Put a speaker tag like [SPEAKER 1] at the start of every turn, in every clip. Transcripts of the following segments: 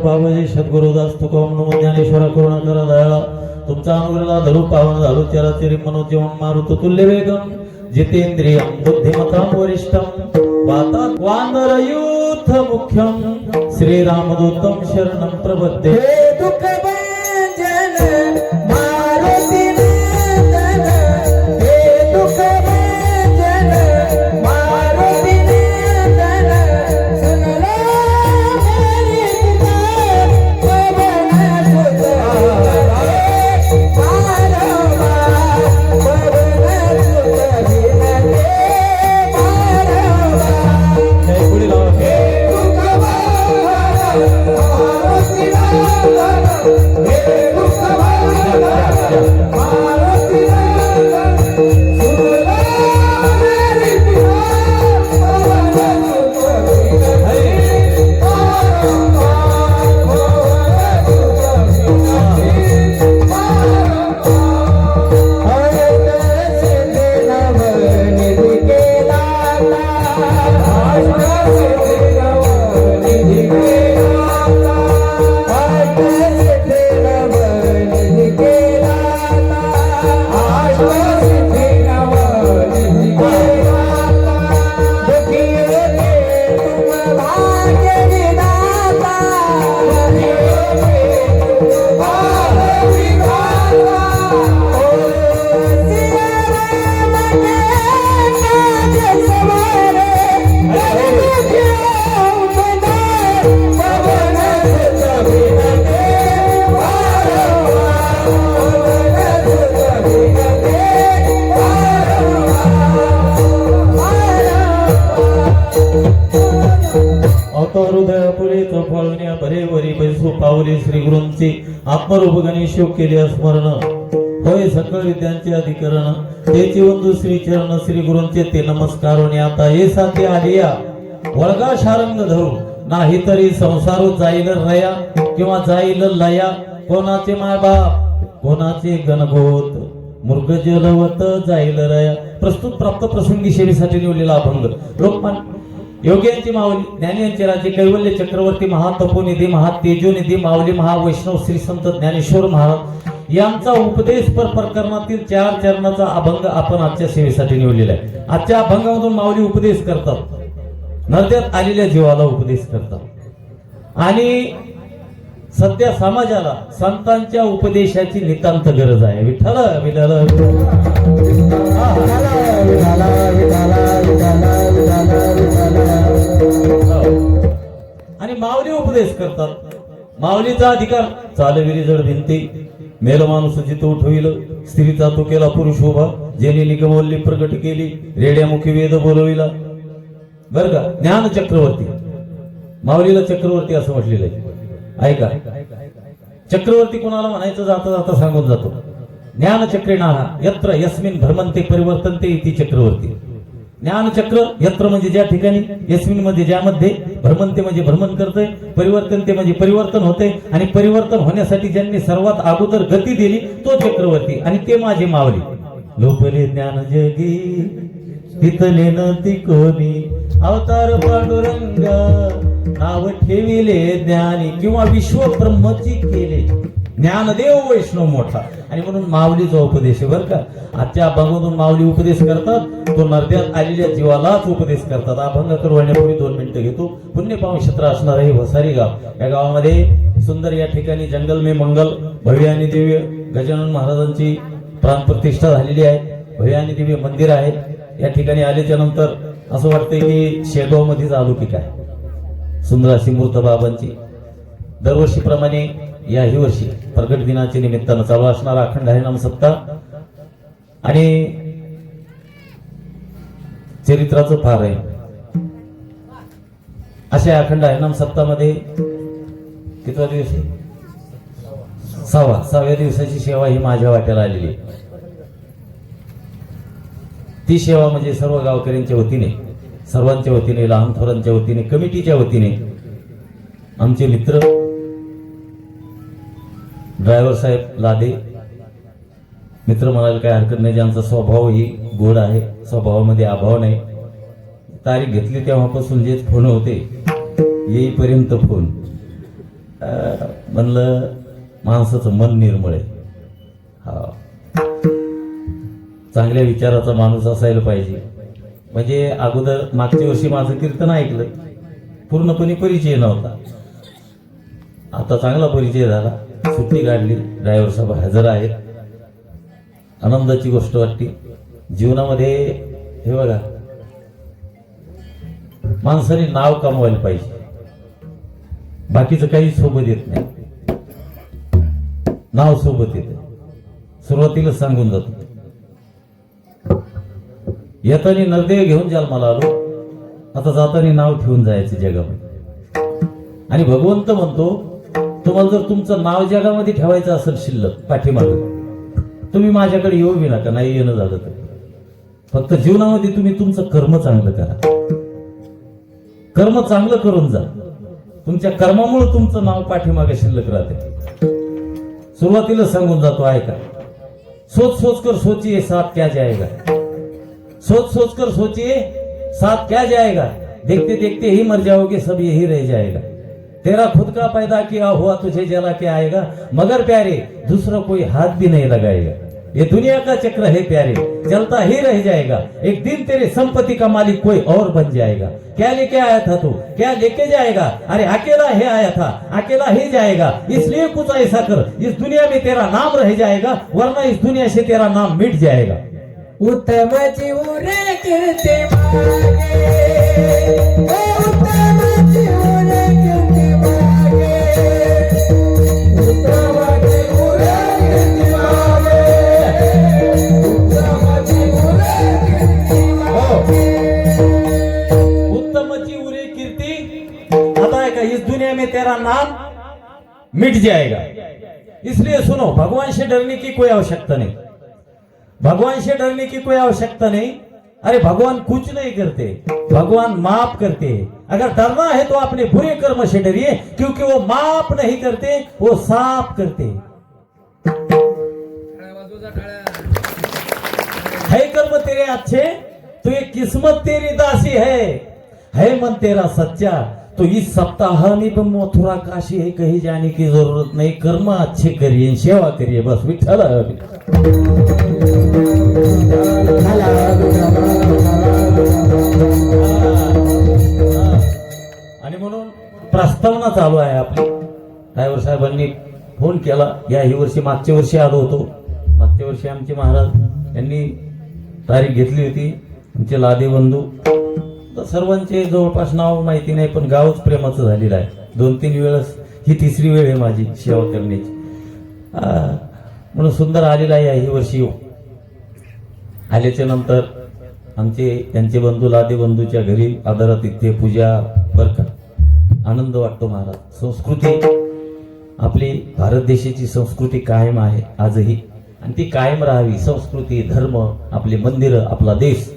[SPEAKER 1] बाबाजी सद्गुरुदास तुकाराम नमो ज्ञानेश्वरा करुणाकरा दयाळा तुमचा अनुग्रह धरू पावन झालो चराचरी मनोजीवन मारुत तुल्य वेगम जितेंद्रियं बुद्धिमतां वरिष्ठं वातात वानरयूथ मुख्यं श्रीरामदूतं शरणं प्रपद्ये
[SPEAKER 2] दुःख भंजन मारुती नंदन हे दुःख भंजन मारुती नंदन सुनला मेरी पुकार पवन सुत मारवा पवन सुत विनते मारवा
[SPEAKER 1] जय पुढे लावा
[SPEAKER 2] दुःख भंजन मारुती नंदन हे दुःख भंजन मारुती नंदन सुनला मेरी पुकार पवन सुत विनते मारवा पवन सुत विनते मारवा हरत सिद्ध नवनिधि के दाता हरत सिद्ध नवनिधि के दाता हरत सिद्ध नवनिधि के दाता हरत सिद्ध नवनिधि के दाता दुखियों के तुम भाग्य विधाता दुखियों के तुम भाग्य विधाता ओ सिया राम के काज सवारे हर दुखियों उद्धार पवन सुत विनते मारवा पवन सुत विनते
[SPEAKER 1] अतो हृदय पुढे चौफाळण्या बरेवरी बैसू पावले श्री गुरूंचे आत्मरूप गणेशो केले स्मरण होय सकळ विद्यांचे अधिकरण तेची वंदू श्री चरण श्री गुरूंचे ते नमस्कार आता हे साथे आलिया वळगा शारंग धरू नाही तरी संसार जाईल रया किंवा जाईल लया कोणाचे मायबाप कोणाचे गणगोत मृग जलवत जाईल रया प्रस्तुत प्राप्त प्रसंगी सेवेसाठी निवडलेला अभंग लोकमान योग्यांची माऊली ज्ञानियांचे राजे कैवल्य चक्रवर्ती महातपोनिधी महातेजोनिधी माऊली महावैष्णव श्री संत ज्ञानेश्वर महाराज यांचा उपदेश प्रकरणातील 4 चरणाचा अभंग आपण आजच्या सेवेसाठी निवडलेला आहे. आजच्या अभंगामधून माऊली उपदेश करतात, नरद्यात आलेल्या जीवाला उपदेश करतात आणि सध्या समाजाला संतांच्या उपदेशाची नितांत गरज आहे. विठ्ठल विठ्ठल आणि माऊली उपदेश करतात. माऊलीचा अधिकार चालविरी जड भिंती मेल माणूस जित उठविल स्त्रीचा तो केला पुरुष उभा जेने निगमवल्ली प्रगट केली रेड्यामुखी वेद बोलविला. बर का, ज्ञान चक्रवर्ती माऊलीला चक्रवर्ती असं म्हटलेलं आहे. ऐका, चक्रवर्ती कोणाला म्हणायचं जाता जाता सांगून जातो. ज्ञान चक्रे नाहा यत्र यस्मिन भ्रमंते परिवर्तनते इति चक्रवर्ती. ज्ञान चक्र यत्र म्हणजे ज्या ठिकाणी, यस्मिन म्हणजे ज्यामध्ये, भ्रमंते म्हणजे भ्रमण करते, परिवर्तनते म्हणजे परिवर्तन होते आणि परिवर्तन होण्यासाठी ज्यांनी सर्वात अगोदर गती दिली तो चक्रवर्ती आणि ते माझे माऊली. लोपले ज्ञान जगी तिथले न ती कोणी अवतार पांडुरंग नाव ठेविले ज्ञानी किंवा विश्व ब्रह्मची केले ज्ञानदेव वैष्णव मोठा. आणि म्हणून माऊलीचा उपदेश बर का. आजच्या अभंगातून माऊली उपदेश करतात तो नरद्यात आलेल्या जीवालाच उपदेश करतात. अभंग करवण्यापूर्वी 2 मिनिटं घेतो. पुण्यपावन क्षेत्र असणार हे वसारी गाव. या गावामध्ये सुंदर या ठिकाणी जंगल में मंगल भव्य आणि दिव्य गजानन महाराजांची प्राणप्रतिष्ठा झालेली आहे. भव्य आणि दिव्य मंदिर आहे. या ठिकाणी आल्याच्या नंतर असं वाटतंय की शेगाव मध्येच आलो की काय. सुंदर अशी मूर्त बाबांची दरवर्षीप्रमाणे याही वर्षी प्रगट दिनाच्या निमित्तानं चालू असणार अखंड हरिनाम सप्ताह आणि चरित्राचं फार आहे. अशा अखंड हरिनाम सप्ताहामध्ये कितवा दिवस आहे? 6व्या दिवसाची सेवा ही माझ्या वाट्याला आलेली आहे. ती सेवा म्हणजे सर्व गावकऱ्यांच्या वतीने, सर्वांच्या वतीने, लहान थोरांच्या वतीने, कमिटीच्या वतीने आमचे मित्र ड्रायव्हर साहेब लादे मित्र म्हणायला काही हरकत नाही, ज्यांचा स्वभाव ही गोड आहे, स्वभावामध्ये अभाव नाही. तारीख घेतली तेव्हापासून जे फोन होते येईपर्यंत फोन, म्हणलं माणसाचं मन निर्मळ आहे. हा, चांगल्या विचाराचा माणूस असायला पाहिजे. म्हणजे अगोदर मागच्या वर्षी माझं कीर्तन ऐकलं, पूर्णपणे परिचय नव्हता. आता चांगला परिचय झाला, सुट्टी काढली, ड्रायव्हर साहेब हजर आहेत. आनंदाची गोष्ट वाटते जीवनामध्ये. हे बघा, माणसाने नाव कमवायला पाहिजे, बाकीचं काही सोबत येत नाही. नाव सोबत येते, सुरुवातीला सांगून जातो. येताना नरदेव घेऊन जन्माला आलो, आता जाताना नाव ठेवून जायचं जगामध्ये. आणि भगवंत म्हणतो, तुम्हाला जर तुमचं नाव जगामध्ये ठेवायचं असेल शिल्लक पाठीमागं, तुम्ही माझ्याकडे येऊ बी नका, नाही येणं झालं तर. फक्त जीवनामध्ये तुम्ही तुमचं कर्म चांगलं करा, कर्म चांगलं करून जा. तुमच्या कर्मामुळे तुमचं नाव पाठीमागे शिल्लक राहते. सुरुवातीला सांगून जातो, ऐका. सोच सोच कर सोचिए साथ क्या जाएगा, सोच सोच कर सोचिए साथ क्या जाएगा, देखते देखते ही मर जाओगे, सब यही रह जाएगा. तेरा खुद का पैदा किया हुआ तुझे जला के आएगा, मगर प्यारे दूसरा कोई हाथ भी नहीं लगाएगा. ये दुनिया का चक्र है प्यारे, चलता ही रह जाएगा. एक दिन तेरे संपत्ति का मालिक कोई और बन जाएगा. क्या लेके आया था तू, क्या लेके जाएगा? अरे अकेला ही आया था, अकेला ही जाएगा. इसलिए कुछ ऐसा कर, इस दुनिया में तेरा नाम रह जाएगा, वरना इस दुनिया से तेरा नाम मिट जाएगा.
[SPEAKER 2] उत्तम जीवने कीर्ती मागे, उत्तम जीवने कीर्ती मागे, उत्तम जीवने कीर्ती मागे, उत्तम जीवने कीर्ती मागे.
[SPEAKER 1] उत्तमची उरे कीर्ती, आता है का, इस दुनिया में तेरा नाम मिट जाएगा. इसलिए सुनो, भगवान से डरने की कोई आवश्यकता नहीं, भगवान से डरने की कोई आवश्यकता नहीं. अरे भगवान कुछ नहीं करते, भगवान माफ करते हैं. अगर डरना है तो अपने बुरे कर्म से डरिए, क्योंकि वो माफ नहीं करते, वो साफ करते. है कर्म तेरे अच्छे तो ये किस्मत तेरी दासी है मन तेरा सच्चा तो इस सप्ताह में भी मथुरा काशी है, कहीं जाने की जरूरत नहीं. कर्म अच्छे करिए, सेवा करिए, बस विठ्ठल. आणि म्हणून प्रस्तावना चालू आहे आपली. ड्रायव्हर साहेबांनी फोन केला, या ही वर्षी, मागच्या वर्षी आलो होतो. मागच्या वर्षी आमचे महाराज यांनी तारीख घेतली होती. आमचे लादे बंधू, तर सर्वांचे जवळपास नाव माहिती नाही, पण गावच प्रेमाचं झालेलं आहे. 2-3 वेळेस, ही 3री वेळ आहे माझी सेवा करण्याची. म्हणून सुंदर आलेला आहे ही वर्षी. आल्याच्या नंतर आमचे त्यांचे बंधू लादे बंधूच्या घरी आदरातिथ्य पूजा बरं का, आनंद वाटतो महाराज. संस्कृती आपली, भारत देशाची संस्कृती कायम आहे आजही, आणि ती कायम राहावी. संस्कृती, धर्म, आपले मंदिर, आपला देश,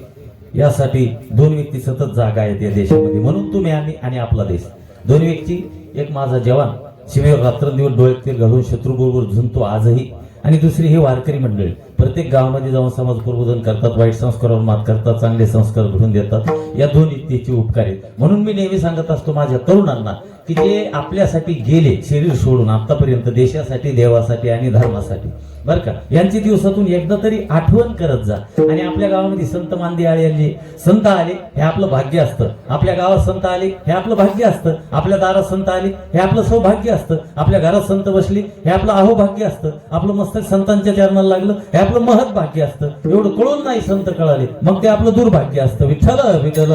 [SPEAKER 1] यासाठी 2 व्यक्ती सतत जागा आहेत या देशामध्ये. म्हणून तुम्ही आणि आपला देश, 2 व्यक्ती. एक माझा जवान शिवेवर रात्रंदिवस डोळ्यात तेल घालून शत्रूबरोबर झुंजतो आजही, आणि दुसरी ही वारकरी मंडळी प्रत्येक गावामध्ये जाऊन समाज प्रबोधन करतात, वाईट संस्कारावर मात करतात, चांगले संस्कार घडून देतात. या 2 व्यक्तीचे उपकार आहेत. म्हणून मी नेहमी सांगत असतो माझ्या तरुणांना
[SPEAKER 3] की जे आपल्यासाठी गेले शरीर सोडून आतापर्यंत, देशासाठी, देवासाठी आणि धर्मासाठी, बरं का, यांची दिवसातून एकदा तरी आठवण करत जा. आणि आपल्या गावामध्ये संत मांदी आले, संत आले हे आपलं भाग्य असतं. आपल्या गावात संत आले हे आपलं भाग्य असतं. आपल्या दारात संत आले हे आपलं सौभाग्य असतं. आपल्या घरात संत बसली हे आपलं अहोभाग्य असतं. आपलं मस्तक संतांच्या चरणाला लागलं हे आपलं महत् भाग्य असतं. एवढं कळून नाही संत कळाले मग ते आपलं दुर्भाग्य असतं. विठ्ठल विठ्ठल.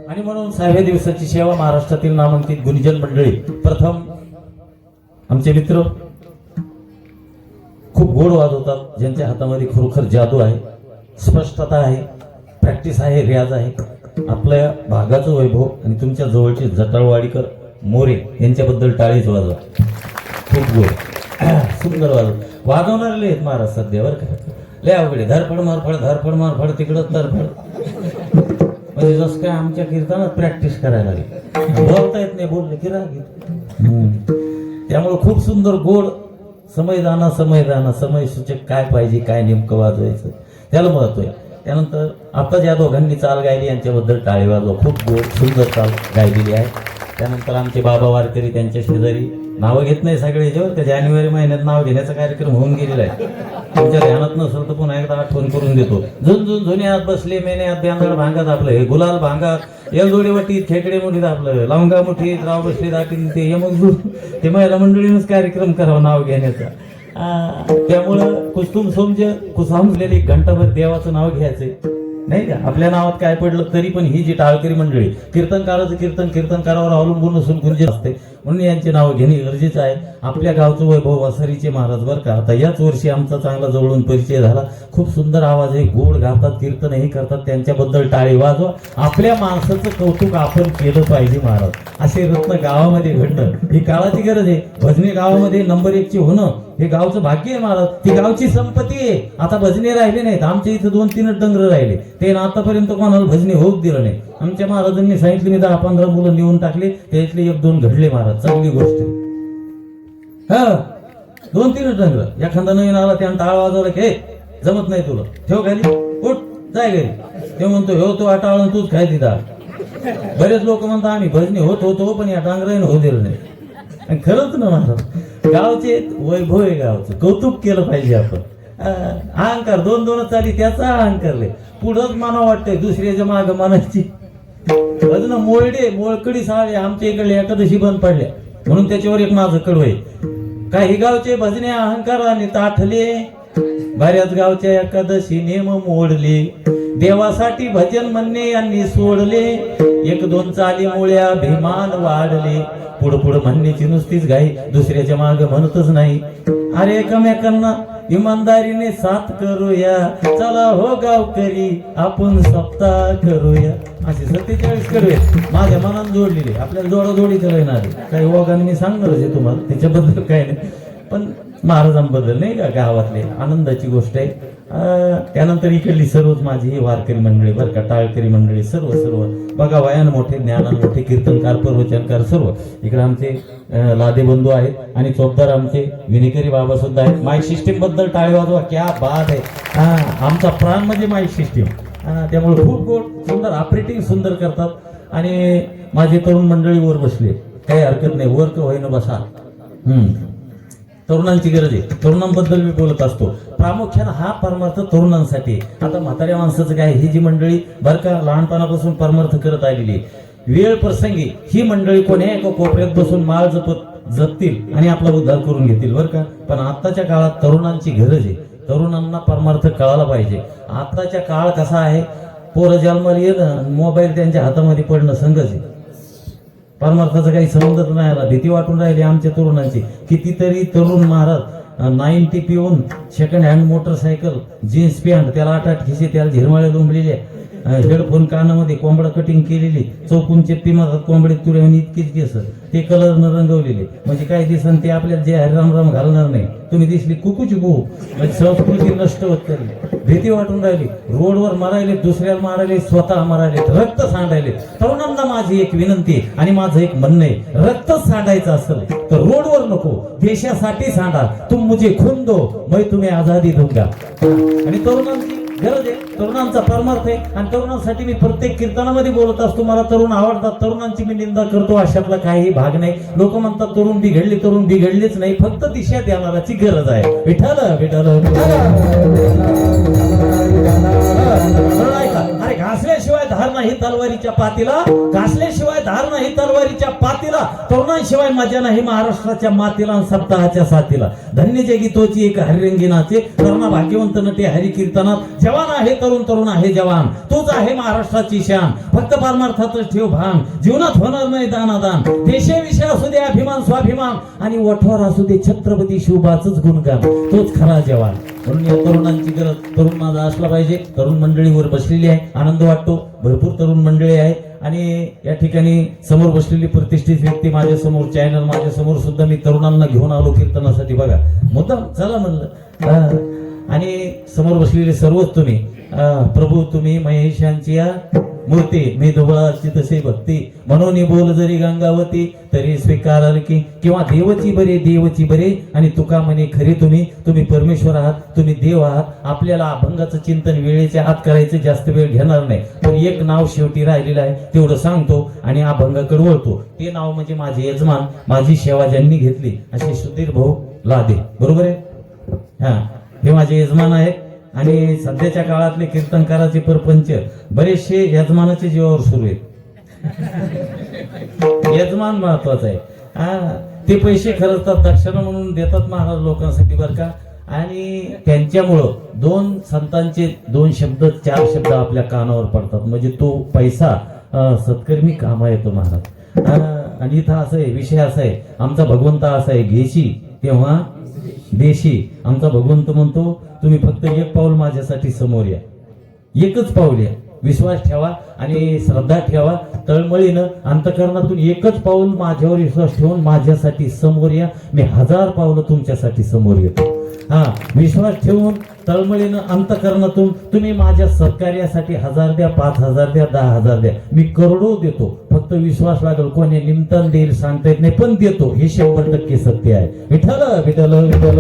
[SPEAKER 3] आणि म्हणून 6व्या दिवसाची सेवा महाराष्ट्रातील नामांकित गुणीजन मंडळी. प्रथम आमचे मित्र खूप गोड वाजवतात, ज्यांच्या हातामध्ये खरोखर जादू आहे, स्पष्टता आहे, प्रॅक्टिस आहे, रियाज आहे. आपल्या भागाचं वैभव आणि तुमच्या जवळचे जटाळवाडीकर मोरे यांच्याबद्दल टाळीच वाजवा. खूप गोड सुंदर वाजवणारे आहेत महाराज सध्या, बरं का. लय अवघडे धरफड मारफड धरफड मारफड तिकडं तरफड, म्हणजे जसं काय आमच्या कीर्तनात प्रॅक्टिस करायला लागली. बोलता येत नाही, बोलले की राग येतो. त्यामुळे खूप सुंदर गोड समयदाना समय सूचक काय पाहिजे, काय नेमकं वाजवायचं त्याला महत्व आहे. त्यानंतर आता ज्या दोघांनी चाल गायली यांच्याबद्दल टाळी वाजवा. खूप गोड सुंदर चाल गायलेली आहे. त्यानंतर आमचे बाबा वारकरी, त्यांच्या शेजारी नावं घेत नाही सगळे जेव्हा त्या जानेवारी महिन्यात नाव घेण्याचा कार्यक्रम होऊन गेलेला आहे. तुमच्या ध्यानात नसेल तर पुन्हा एकदा आठवण करून देतो. झुंझुन जुन्यात बसले मेन्यात ब्यांदळ भांगात आपलं हे गुलाल भांगात एलदोडी वटीत खेकडे मुठीत आपलं लवंगा मुठीत राव बसले दाटील ते यमक ते महिला मंडळीनंच कार्यक्रम करावं नाव घेण्याचा. त्यामुळं कुस्तुम समज कुसामलेली घंटाभर देवाचं नाव घ्यायचंय नाही का. आपल्या नावात काय पडलं तरी पण ही जी टाळकरी मंडळी कीर्तनकाराचं कीर्तन कीर्तनकारावर अवलंबून असून गुंजन असते म्हणून यांचे नाव घेणे गरजेचं आहे. आपल्या गावचं वैभव वसारीचे महाराज, बरं का. आता याच वर्षी आमचा चांगला जवळून परिचय झाला. खूप सुंदर आवाज आहे, गोड गातात, कीर्तनही करतात. त्यांच्याबद्दल टाळी वाजवा. आपल्या माणसाचं कौतुक आपण केलं पाहिजे महाराज. असे रत्न गावामध्ये घडणं ही काळाची गरज आहे. भजनी गावामध्ये नंबर 1 ची होणं हे गावचं भाग्य आहे महाराज. ती गावची संपत्ती आहे. आता भजने राहिले नाहीत. आमच्या इथं 2-3 डंगर राहिले, ते आतापर्यंत कोणाला भजने होऊच दिलं नाही. आमच्या महाराजांनी सांगितलं मी 10-15 मुलं निवून टाकले, त्यातले 1-2 घडले महाराज. चांगली गोष्ट आहे. 2-3 डंगर. एखादा नवीन आला त्यानं टाळ वाजवला की जमत नाही तुला, ठेव खाली, उठ जाय घरी. ते म्हणतो हो तो टाळ तूच खाय तिथं. बरेच लोक म्हणतात आम्ही भजनी होतो पण या डांगराने होऊ दिलं नाही. आणि खरंच ना महाराज, गावचे वैभव आहे, गावचं कौतुक केलं पाहिजे आपण. अहंकार 2-2 चाली त्याचा अहंकारले पुढंच मानव वाटतंय, दुसऱ्याच्या माग मानाची. भजन मोळडे मोळकडी साळे आमच्या इकडे एकादशी बंद पडल्या म्हणून त्याच्यावर एक माझं कडवं आहे. काही गावचे भजने अहंकाराने ताठले, बऱ्याच गावच्या एकादशी नेम मोडले. देवासाठी भजन म्हणणे यांनी सोडले, 1-2 चाली मुळ्या भीमान वाढले. पुढं म्हणण्याची नुसतीच घाई, दुसऱ्याच्या माग म्हणतच नाही. अरे एकमेकांना इमानदारीने साथ करूया, चला हो गावकरी आपण सप्ताह करूया. असे 47 कडवे माझ्या मनात जोडलेले. आपल्याला जोडाजोडी करणार काही ओघांनी मी सांगणारच आहे तुम्हाला, त्याच्याबद्दल काही नाही. पण महाराजांबद्दल नाही का गावातले आनंदाची गोष्ट आहे. त्यानंतर इकडली सर्वच माझी ही वारकरी मंडळी, बरं का, टाळकरी मंडळी सर्व बघा, वयान मोठे, ज्ञानान मोठे, कीर्तनकार, प्रवचनकार सर्व. इकडे आमचे लादे बंधू आहेत आणि चोपदार आमचे विनेकरी बाबा सुद्धा आहेत. माईक सिस्टीम बद्दल टाळी वाजवा, क्या बात आहे. आमचा प्राण म्हणजे माईक सिस्टीम. त्यामुळे खूप गोड सुंदर ऑपरेटिंग सुंदर करतात. आणि माझे तरुण मंडळी वर बसले, काही हरकत नाही, वर का होईना बसा. तरुणांची गरज आहे, तरुणांबद्दल मी बोलत असतो. प्रामुख्याने हा परमार्थ तरुणांसाठी. आता म्हाताऱ्या माणसाचं काय, ही जी मंडळी बरं का लहानपणापासून परमार्थ करत आलेली, वेळ प्रसंगी ही मंडळी कोण्या एका कोपऱ्यात बसून माळ जपतील आणि आपला उद्धार करून घेतील, बरं का. पण आताच्या काळात तरुणांची गरज आहे. तरुणांना परमार्थ कळायला पाहिजे. आताच्या काळ कसा आहे, पोरं जन्माला येणं, मोबाईल त्यांच्या हातामध्ये पडणं संगच आहे. परमार्थाचा काही संबंधच नाही आला. भीती वाटून राहिली आमच्या तरुणांची. कितीतरी तरुण महाराज 90 पिऊन second hand motorcycle, jeans pant, त्याला 8-8 खिसे, त्याला झिरमाळे लोंबलेले, हेडफोन कानामध्ये, कोंबडा कटिंग केलेली, चौकून चेप्पी मारतात, कोंबडे तुऱ्याने इतकीच केस, ते कलरनं रंगवलेले. म्हणजे काय दिसन ते आपल्याला जे राम घालणार नाही. तुम्ही दिसली कुकूची गो, म्हणजे संस्कृती नष्ट होत चालली. भीती वाटून राहिली. रोडवर मारायले, दुसऱ्याला मारायले, स्वतः मारायले, रक्त सांडायले. तरुणांना माझी एक विनंती आहे आणि माझं एक म्हणणं आहे, रक्त सांडायचं असेल तर रोडवर नको, देशासाठी सांडा. तुम मुझे खून दो, मैं तुम्हें आजादी दूंगा. आणि तरुणांची गरज आहे, तरुणांचा परमार्थ आहे. आणि तरुणांसाठी मी प्रत्येक कीर्तनामध्ये बोलत असतो. मला तरुण आवडतात, तरुणांची मी निंदा करतो अशातला काही भाग नाही. लोक म्हणतात तरुण बिघडले, तरुण बिघडलेच नाही, फक्त दिशा देणाराची गरज आहे. विठ्ठल विठ्ठल ऐका, अरे घासल्याशिवाय धार नाही तलवारीच्या पातीला, घासल्याशिवाय धार नाही तलवारीच्या पातीला, तरुणांशिवाय मजा नाही महाराष्ट्राच्या मातीला आणि सप्ताहाच्या साथीला. धन्य जगी तोची एक हरिरंगीनाचे, तरुणा भाग्यवंत नटे हरी कीर्तनात. जवान आहे तरुण, तरुण आहे जवान, तोच आहे महाराष्ट्राची शान. फक्त परमार्थातच ठेव भान, जीवनात होणार नाही दानादान. देशाविषयी असू दे अभिमान स्वाभिमान, आणि ओठवर असू दे छत्रपती शिवबाचंच गुणगान, तोच खरा जवान. म्हणून या तरुणांची गरज, तरुण माझा असला पाहिजे. तरुण मंडळीवर बसलेली आहे, आनंद वाटतो. भरपूर तरुण मंडळी आहे. आणि या ठिकाणी समोर बसलेली प्रतिष्ठित व्यक्ती माझ्या समोर, चॅनल माझ्या समोर सुद्धा मी तरुणांना घेऊन आलो कीर्तनासाठी. बघा मुद्दाम चला म्हणलं. आणि समोर बसलेले सर्वच तुम्ही, प्रभू तुम्ही महेशांची या मूर्ती, मी दुबळाची तसे भक्ती, म्हणून बोल जरी गंगावती तरी स्वीकाराल की, किंवा देवची बरे देवची बरे, आणि तुका म्हणे खरे तुम्ही परमेश्वर आहात, तुम्ही देव आहात. आपल्याला अभंगाचं चिंतन वेळेच्या आत करायचं, जास्त वेळ घेणार नाही. पण एक नाव शेवटी राहिलेलं आहे, तेवढं सांगतो आणि अभंगाकडे वळतो. ते नाव म्हणजे माझे यजमान, माझी सेवा ज्यांनी घेतली असे सुधीर भाऊ लादे. बरोबर आहे? हा, हे माझे यजमान आहेत. आणि सध्याच्या काळातले कीर्तनकाराचे परपंच बरेचसे यजमानाच्या जीवावर सुरू आहेत. यजमान महत्वाचा आहे. ते पैसे खर्चतात, दक्षिणा म्हणून देतात महाराज लोकांसाठी बरं का. आणि त्यांच्यामुळं 2 संतांचे 2 शब्द 4 शब्द आपल्या कानावर पडतात, म्हणजे तो पैसा सत्कर्मी कामा येतो महाराज. आणि इथं असं आहे, विषय असा आहे, आमचा भगवंत असा आहे, घेशी तेव्हा देशी. आमचा भगवंत म्हणतो तुम्ही फक्त एक पाऊल माझ्यासाठी समोर या, एकच पाऊल या, विश्वास ठेवा आणि श्रद्धा ठेवा, तळमळीनं अंतकरणातून एकच पाऊल माझ्यावर विश्वास ठेवून माझ्यासाठी समोर या, मी 1000 पावलं तुमच्यासाठी समोर येतो. हा, विश्वास ठेवून तळमळीनं अंतकरणातून तुम्ही माझ्या सत्कार्यासाठी 1000 द्या, 5000 द्या, 10000 द्या, मी करोडो देतो. फक्त विश्वास लागेल. कोणी निमंत्रण देईल सांगता येत नाही, पण देतो, हे 100% सत्य आहे. विठ्ठल विठ्ठल विठ्ठल.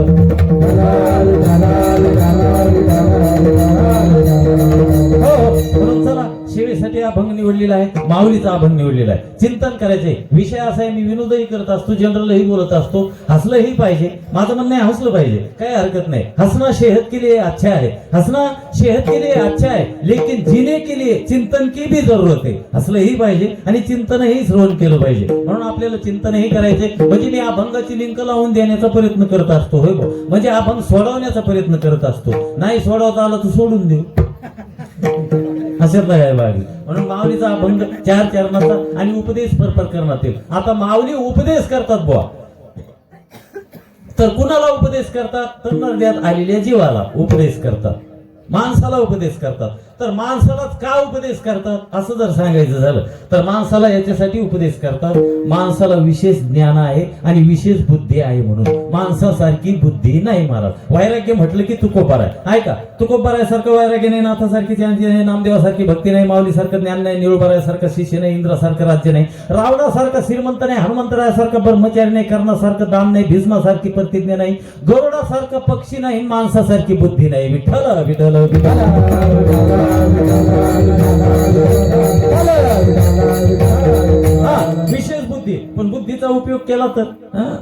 [SPEAKER 3] म्हणून चला, सेवेसाठी अभंग निवडलेला आहे, माऊलीचा अभंग निवडलेला आहे. चिंतन करायचंय. विषय असा आहे, मी विनोदही करत असतो, जनरलही बोलत असतो, हसलंही पाहिजे. माझं म्हणणं आहे हसलं पाहिजे, काय हरकत नाही. हसना सेहत के लिए अच्छा है, हसना सेहत के लिए अच्छा है, लेकिन जीने के लिए चिंतन की भी जरूरत आहे. हसलंही पाहिजे आणि चिंतनही श्रवण केलं पाहिजे. म्हणून आपल्याला चिंतनही करायचे. म्हणजे मी अभंगाची लिंक लावून देण्याचा प्रयत्न करत असतो, होय भाऊ. म्हणजे अभंग सोडवण्याचा प्रयत्न करत असतो. नाही सोडवता आला तर सोडून देऊ, अशातला काय बागी. म्हणून माऊलीचा अभंग 4 चरणाचा आणि उपदेश प्रकरणात येईल. आता माऊली उपदेश करतात बुवा, तर कुणाला उपदेश करतात? तर नरड्यात आलेल्या जीवाला उपदेश करतात, माणसाला उपदेश करतात. तर माणसालाच का उपदेश करतात असं जर सांगायचं झालं तर माणसाला याच्यासाठी उपदेश करतात, माणसाला विशेष ज्ञान आहे आणि विशेष बुद्धी आहे म्हणून. माणसासारखी बुद्धी नाही महाराज. वैराग्य म्हटलं की तुकोबार आहे का? तुकोबारायासारखं वैराग्य नाही, नाथासारखी ज्ञान नाही, नामदेवासारखी भक्ती नाही, माऊलीसारखं ज्ञान नाही, निळूबारायासारखं शिष्य नाही, इंद्रासारखं राज्य नाही, रावणासारखं श्रीमंत नाही, हनुमंतरायासारखं ब्रह्मचारी नाही, कर्णासारखं दान नाही, भीष्मासारखी प्रतिज्ञा नाही, गरुडासारखं पक्षी नाही, माणसासारखी बुद्धी नाही. विठ्ठल विठ्ठल विठ्ठल. विशेष बुद्धी, पण बुद्धीचा उपयोग केला तर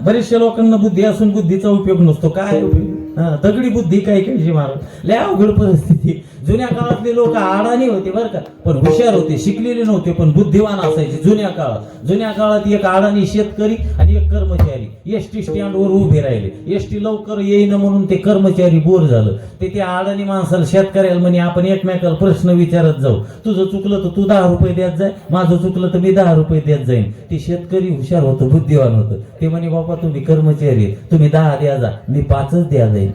[SPEAKER 3] बरेचशा लोकांना बुद्धी असून बुद्धीचा उपयोग नसतो. काय उपयोग? दगडी बुद्धी काय कायची महाराज, लय अवघड परिस्थिती. जुन्या काळातले लोक अडाणी होते बरं का, पण हुशार होते, शिकलेले नव्हते, पण बुद्धिवान असायचे जुन्या काळात. जुन्या काळात एक अडाणी शेतकरी आणि एक कर्मचारी एसटी स्टँडवर उभे राहिले. एसटी लवकर येईन म्हणून ते कर्मचारी बोर झालं. ते त्या अडाणी माणसाला शेतकऱ्याला म्हणे आपण एकमेकाला प्रश्न विचारत जाऊ, तुझं चुकलं तर तू 10 रुपये द्यात जाय, माझं चुकलं तर मी 10 रुपये द्यात जाईन. ते शेतकरी हुशार होतं, बुद्धिवान होतं. ते म्हणे बाबा तुम्ही कर्मचारी, तुम्ही 10 द्या जा, मी 5च द्या जाईन.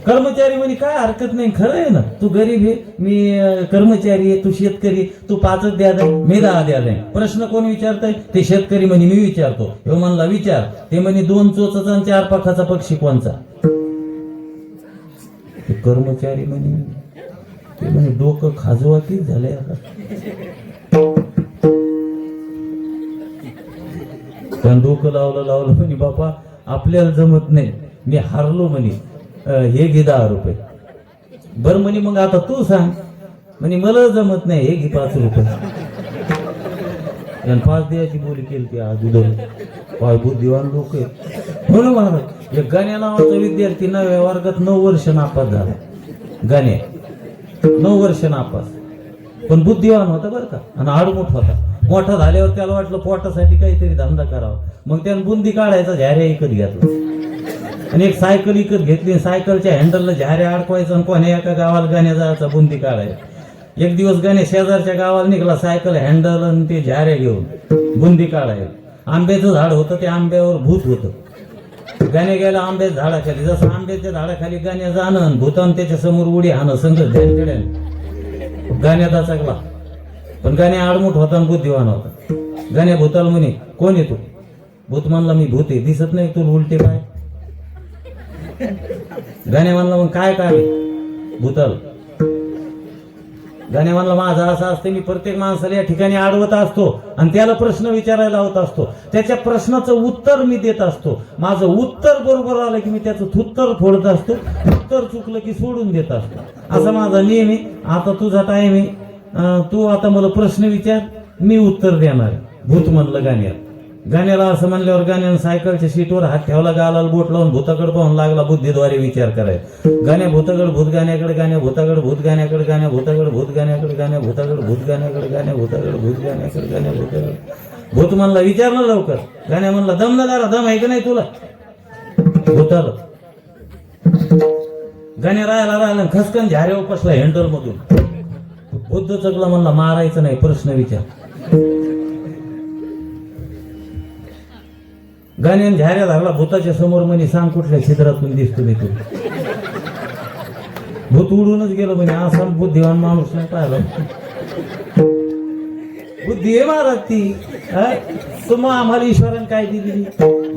[SPEAKER 3] कर्मचारी म्हणे काय हरकत नाही, खरं आहे ना, तू गरीब आहे, मी कर्मचारी आहे, तू शेतकरी, तू 5च द्या जाय, मी 10 द्या जाईन. प्रश्न कोण विचारताय? ते शेतकरी म्हणे मी विचारतो. ह्यो म्हणला विचार. ते म्हणे 2 चोचाचा आणि 4 पाखाचा पक्षी कोणचा? कर्मचारी म्हणे, ते म्हणे डोकं खाजवा की झालंय आता. पण डोकं लावलं म्हणे बापा आपल्याला जमत नाही, मी हारलो म्हणे, हे घे 10 रुपये. बरं म्हणे मग आता तू सांग. म्हणे मला जमत नाही, हे घे 5 रुपये. आणि 5 द्यायची बोली केली ती अगोदर. काय बुद्धिवान लोक आहेत. म्हणून महाराज एक गाण्या नावाचा विद्यार्थी 9व्या वर्गात 9 वर्ष नापास झाला. गाण्या 9 वर्ष नापास, पण बुद्धिवान होता बरं का, आणि आडमुठ होता. मोठा झाल्यावर त्याला वाटलं पोटासाठी काहीतरी धंदा करावा. मग त्यानं बुंदी काढायचा झाऱ्या विकत घेतला आणि एक सायकल विकत घेतली. सायकलच्या हँडलला झाऱ्या अडकवायचं आणि कोण्या एका गावाला गाण्या जायचा बुंदी काढायचा. एक दिवस गाणे शेजारच्या गावाला निघाला सायकल हँडल आणि ते झाऱ्या घेऊन बुंदी काढायला. आंब्याचं झाड होतं, त्या आंब्यावर भूत होतं. गाणे गेला आंब्याच्या झाडाखाली. जसं आंब्याच्या झाडाखाली गाण्या जाणं, भूतान त्याच्या समोर उडी हाणं संघर्ष ध्यान गाण्या दाचकला. पण गाण्या आडमुठ होता आणि बुद्धिवान होता. गाण्या भूताला म्हणे कोण येतो? भूत म्हणला मी भूत आहे, दिसत नाही तुला उलटे पाय. गाण्या म्हणला मग काय काय भूताल? गाण्या म्हणला माझा असं असते, मी प्रत्येक माणसाला या ठिकाणी अडवत असतो आणि त्याला प्रश्न विचारायला लावत असतो. त्याच्या प्रश्नाचं उत्तर मी देत असतो. माझं उत्तर बरोबर आलं की मी त्याचं थुत्तर फोडत असतो, उत्तर चुकलं की सोडून देत असतो. असा माझा नियम आहे. आता तुझा टाइम आहे, तू आता मला प्रश्न विचार, मी उत्तर देणार. भूत म्हणलं गाण्यात. गाण्याला असं म्हणल्यावर गाण्यानं सायकलच्या सीटवर हात ठेवला, गालाला बोट लावून भूताकडे पाहून लागला बुद्धीद्वारे विचार करायचा. गाण्या भूताकडे भूत गाण्याकडे, गाण्या भूताकडे भूत गाण्याकडे, गाण्या भूताकडे भूत गाण्याकडे, गाण्या भूताकडे भूत गाण्याकडे, गाण्या भूताकडे भूत गाण्याकडे, गाण्या भूताकडे. भूत म्हणला विचार ना लवकर. गाण्या म्हणला दम ना जरा, दम आहे का नाही तुला? भूताला गाण्या राहायला खसकन झाऱ्यावर पसला हँडल मधून. बुद्ध चकला म्हणला मारायचं नाही, प्रश्न विचार. गाण्याने झाऱ्या धरला भूताच्या समोर. म्हणे सांग कुठल्या छिद्रातून दिसतो मी तू? भूत उडूनच गेलं. म्हणे असा बुद्धिवान माणूस नाही पाहिला. बुद्धी आहे महाराज ती. तुम्हा आम्हाला ईश्वराने काय दिलेली?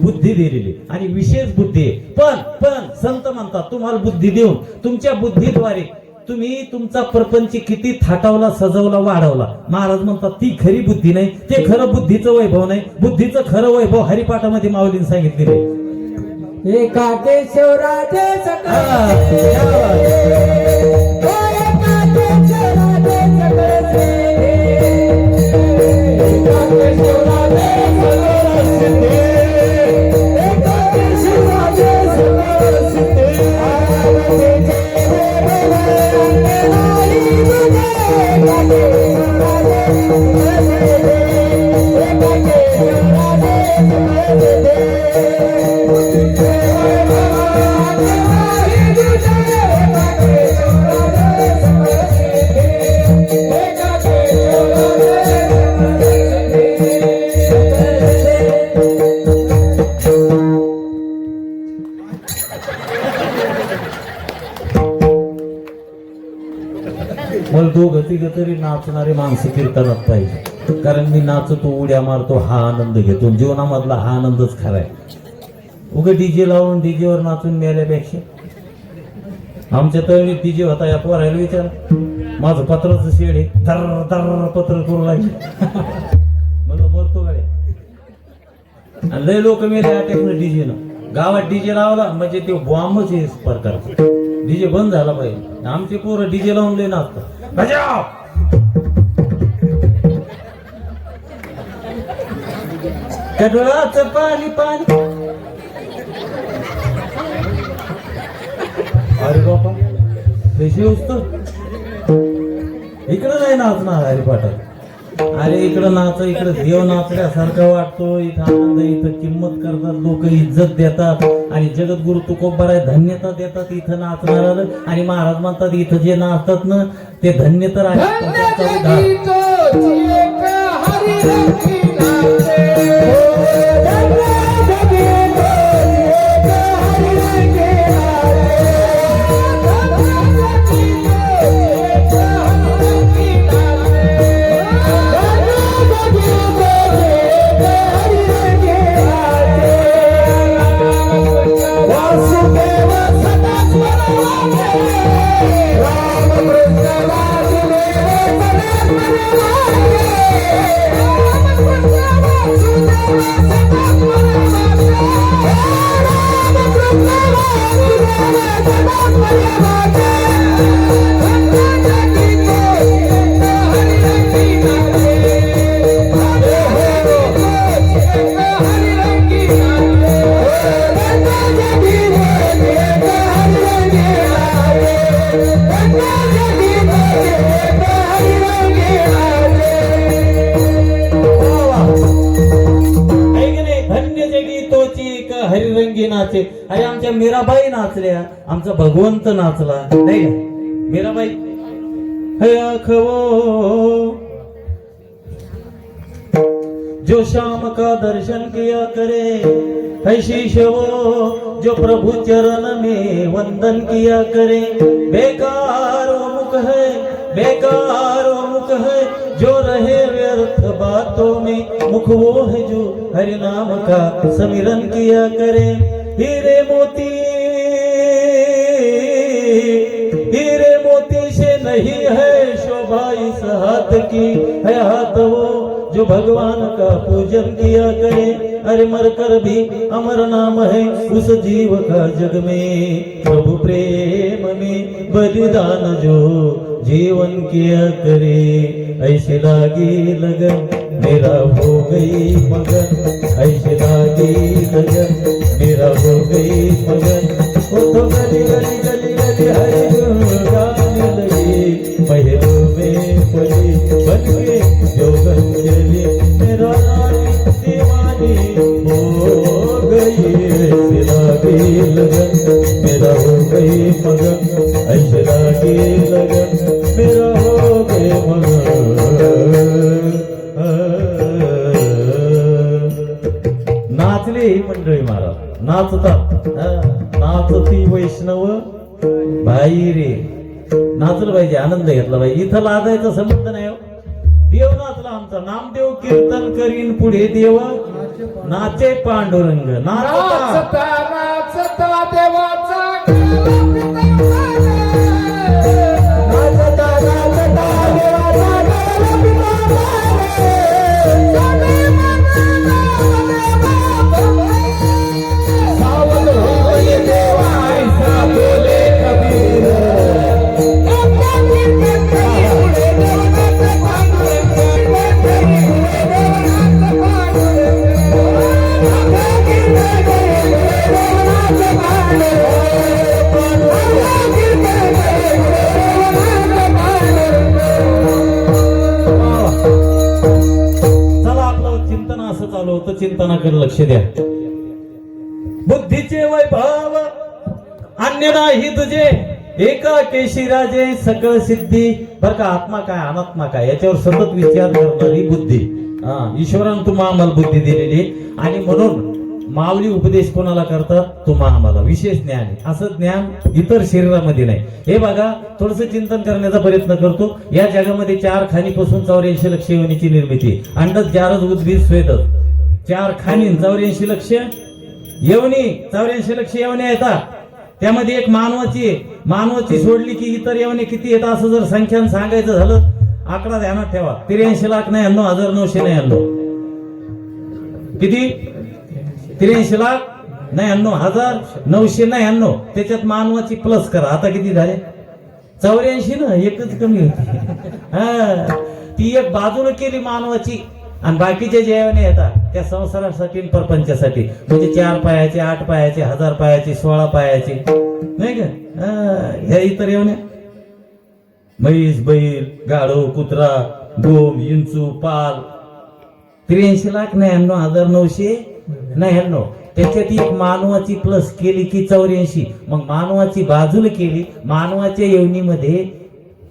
[SPEAKER 3] बुद्धी दिलेली, आणि विशेष बुद्धी आहे. पण संत म्हणतात तुम्हाला बुद्धी देऊन तुमच्या बुद्धीद्वारे तुम्ही तुमचा प्रपंच किती थाटावला, सजवला, वाढवला. महाराज म्हणतात ती खरी बुद्धी नाही, ते खरं बुद्धीचं वैभव नाही. बुद्धीचं खरं वैभव हरिपाठामध्ये माऊलीने सांगितलेले.
[SPEAKER 2] एका केशवराजे
[SPEAKER 3] मला दोघं तिघं तरी नाचणारे माणसं कीर्तनात पाहिजे. कारण मी नाचतो, उड्या मारतो, हा आनंद घेतो. जीवनामधला हा आनंदच खरा आहे. उगं डीजे लावून डीजेवर नाचून मेल्यापेक्षा. आमच्या तळणीत डीजे होता, या पोरायला विचार. माझं पत्राचं शेड आहे, तर तर पत्र करू लागले. मला मरतो गाड्या. आणि लय लोक मेले अटॅकनं डीजेनं. गावात डीजे लावला म्हणजे ते बॉम्बच आहे प्रकारचा. डीजे बंद झाला पाहिजे. आमचे पोरं डीजे लावून लय नाचतात. बजाव कडोळाचं पाणी पाणी. अरे बापा कशी असतो इकडं नाही नाचणार हरिपाठात. अरे इकडं नाच, इकडं देव नाचल्यासारखं वाटतो. इथं आनंद, इथं किंमत करतात लोक, इज्जत देतात. आणि जगद्गुरु तुकोबाराय धन्यता देतात इथं नाचणाऱ्याला. आणि महाराज म्हणतात इथं जे नाचतात ना ते धन्य तर आहे.
[SPEAKER 2] Bye.
[SPEAKER 3] मुंगी नाचे. अरे आमच्या मीराबाई नाचल्या, आमचा भगवंत नाचला नाही का मीराबाई. है आखवो जो शाम का दर्शन किया करे, है शीश वो जो प्रभु चरण में वंदन किया करे. बेकार वो मुख है, बेकार वो मुख है जो रहे व्यर्थ बातों में. मुख वो है जो हरि नाम का समिरन किया करे. हीरे मोती, हीरे मोती से नहीं है शोभा इस हाथ की, है हाथ वो जो भगवान का पूजन किया करे. अरे मर कर भी अमर नाम है उस जीव का जग में. प्रभु प्रेम में बलिदान जो जीवन किया करे. ऐसे लागी लगन मेरा हो गई मगन, ऐसे लागी लगन मेरा हो गई मगन. वो तो गली गली गली गली हरि गुण गाने लगी. पहलू में पली बन के जो गंजली मेरा रानी दीवानी हो गई. ऐसे लागी लगन मेरा हो गई मगन, ऐसे लागी लगन मेरा हो गई मगन. नाचले ही मंडळी महाराज नाचतात. नाचती वैष्णव बाई रे. नाचलं पाहिजे, आनंद घेतला पाहिजे. इथं लाजायचा संबंध नाही हो. देव नाचला आमचा. नामदेव कीर्तन करीन पुढे देव नाचे पांडुरंग.
[SPEAKER 2] नाचता नाचता देवाचा नाचता नाचता सावध होय देवा ऐसा बोले कबीर.
[SPEAKER 3] चला आपलं चिंतन असं चालू होतं. चिंतनाकडे लक्ष द्या. बुद्धीचे वैभव अन्य नाही तुझे, एका केशी राजे सकळ सिद्धी. बर का आत्मा काय अनात्मा काय याच्यावर सतत विचार करणारी बुद्धी. ईश्वरानं तुम्हा आम्हाला बुद्धी दिलेली आणि म्हणून माऊली उपदेश कोणाला करतात, तुम्हा आम्हाला विशेष ज्ञान आहे. असं ज्ञान इतर शरीरामध्ये नाही. हे बघा थोडस चिंतन करण्याचा प्रयत्न करतो. या जगामध्ये 4 खाणीपासून 84 लक्ष योनीची निर्मिती. अंडज जारज उद्भिद स्वेदज 4 खाणी 84 लक्ष योनी. 84 लक्ष योनी येतात. त्यामध्ये एक मानवाची आहे. मानवाची सोडली की इतर योनी किती येतात असं जर संख्यान सांगायचं झालं, आकडा ध्यानात ठेवा. 83,99,999. किती? 83,99,999. त्याच्यात मानवाची प्लस करा. आता किती झाले? 84 ना. एकच कमी होती. ती एक बाजूला केली मानवाची आणि बाकीचे जे येतात त्या संसारासाठी आणि प्रपंचासाठी. म्हणजे 4 पायाचे, 8 पायाचे, 1000 पायाचे, 16 पायाचे नाही का. ह्या इतर येवण्या म्हैस, बैल, गाढव, कुत्रा, गोम, इंचू, पाल. 83,99,999. त्याच्यात एक मानवाची प्लस केली की 84. मग मानवाची बाजूला केली. मानवाच्या योनीमध्ये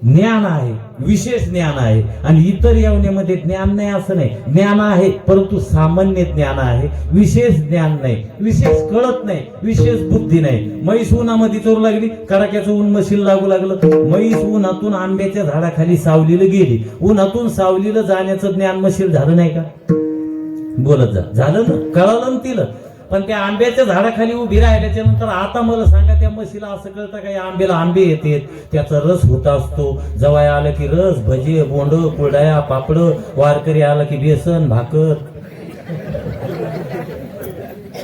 [SPEAKER 3] ज्ञान आहे, विशेष ज्ञान आहे. आणि इतर योनीमध्ये ज्ञान नाही असं नाही. ज्ञान आहे परंतु सामान्य ज्ञान आहे, विशेष ज्ञान नाही. विशेष कळत नाही, विशेष बुद्धी नाही. म्हैस उन्हामध्ये चोरू लागली, कडाक्याचं ऊन मशीन लागू लागलं. म्हैस उन्हातून आंब्याच्या झाडाखाली सावलीला गेली. उन्हातून सावलीला जाण्याचं ज्ञान मशील झालं नाही का? बोलत झालं ना, कळालं ना तिला. पण त्या आंब्याच्या झाडाखाली उभी राहिल्याच्या नंतर आता मला सांगा त्या म्हशीला असं कळतं का या आंब्याला आंबे येतात, त्याचा रस होत असतो. जवळ आलं की रस, भजे, बोंड, कुरडया, पापड. वारकरी आला की बेसन, भाकर.